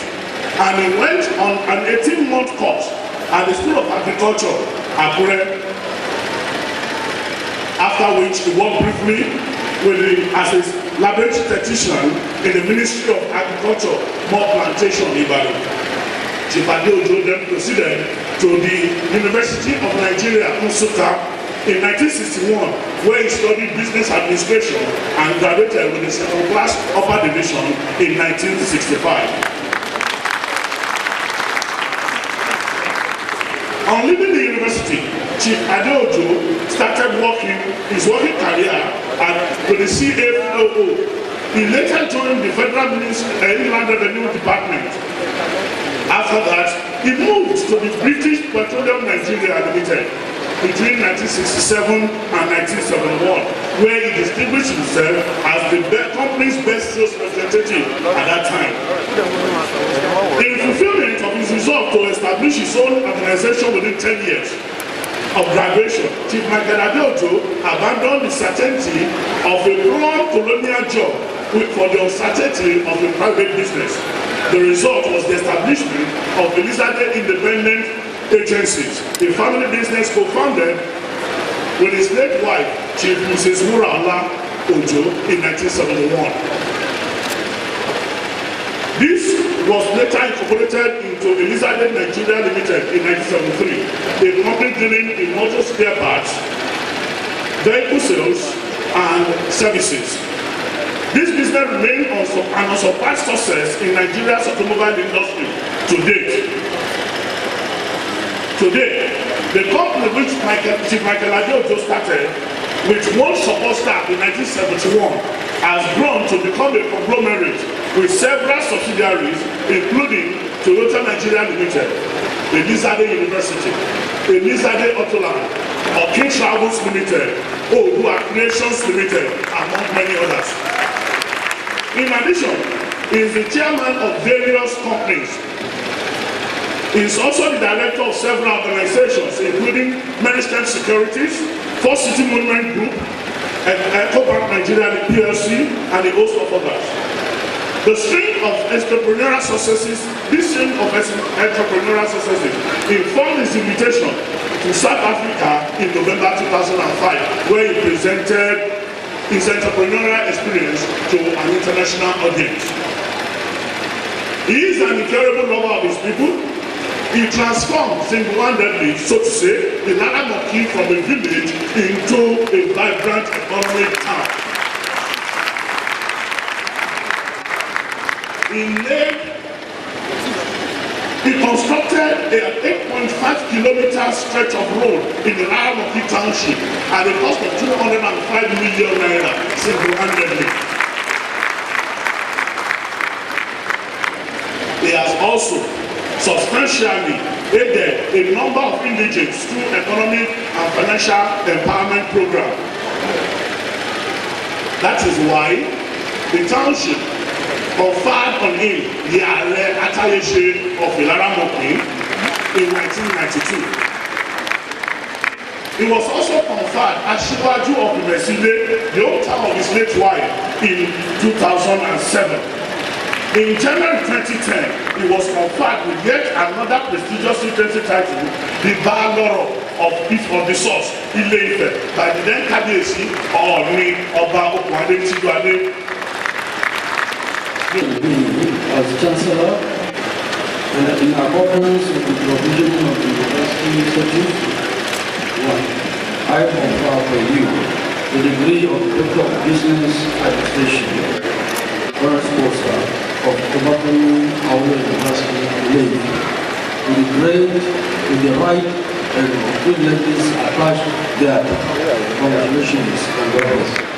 and he went on an 18-month course at the School of Agriculture, Akure, after which he worked briefly as a laboratory technician in the Ministry of Agriculture, More Plantation, Ibadan. Chief Adewa then proceeded to the University of Nigeria, Nsukka, in 1961, where he studied business administration and graduated with a second-class upper division in 1965. On leaving the university, Chief Adewa started his working career with the CFOO. He later joined the Federal Inland Revenue Department. After that, he moved to the British Petroleum Nigeria Limited between 1967 and 1971, where he distinguished himself as the company's best sales representative at that time. In fulfillment of his resolve to establish his own organization within 10 years of graduation, Chief Michael Adewa abandoned the certainty of a broad colonial job for the uncertainty of a private business. The result was the establishment of Elizabeth Independent Agencies, a family business co-founded with his late wife, Chief Mrs. Muraola Ojo, in 1971. This was later incorporated into Elizabeth Nigeria Limited in 1973, a company dealing in motor spare parts, vehicle sales, and services. This business remained an unsurpassed success in Nigeria's automobile industry to date. Today, the company which Chief Michael Adewa started, with one support staff in 1971, has grown to become a conglomerate with several subsidiaries, including Toyota Nigeria Limited, Elizabeth University, Elizabeth Autoland, Okin Travels Limited, Odua Creations Limited, among many others. In addition, he is the chairman of various companies. He is also the director of several organizations, including Management Securities, First City Monument Group, EcoBank Nigeria PLC, and a host of others. The string of entrepreneurial successes, informed his invitation to South Africa in November 2005, where he presented his entrepreneurial experience to an international audience. He is an incurable lover of his people. He transformed single-handedly, so to say, the Laramoki from a village into a vibrant economic town. He constructed an 8.5-kilometer stretch of road in the Laramoki township at a cost of 205 million naira single-handedly. He has also substantially aided a number of indigents through economic and financial empowerment programs. That is why the township conferred on him the Ààrẹ Atayese of Ilaramokin in 1992. He was also conferred Aṣíwájú of Ìmẹ̀sílẹ̀, the hometown of his late wife, in 2007. In January 2010, he was conferred with yet another prestigious literacy title, the Baálọ̀rọ̀ of the source, Ile-Ife, by the then Kábíyèsí Ọọ̀ni Ọba Okunade Tinuade. As Chancellor, and in accordance with the provision of the University Statute, 1. I confer for you the degree of Doctor of Business Administration, Honoris Causa of Convocation University, with the grade, with the right and privileges attached there. Congratulations and God bless.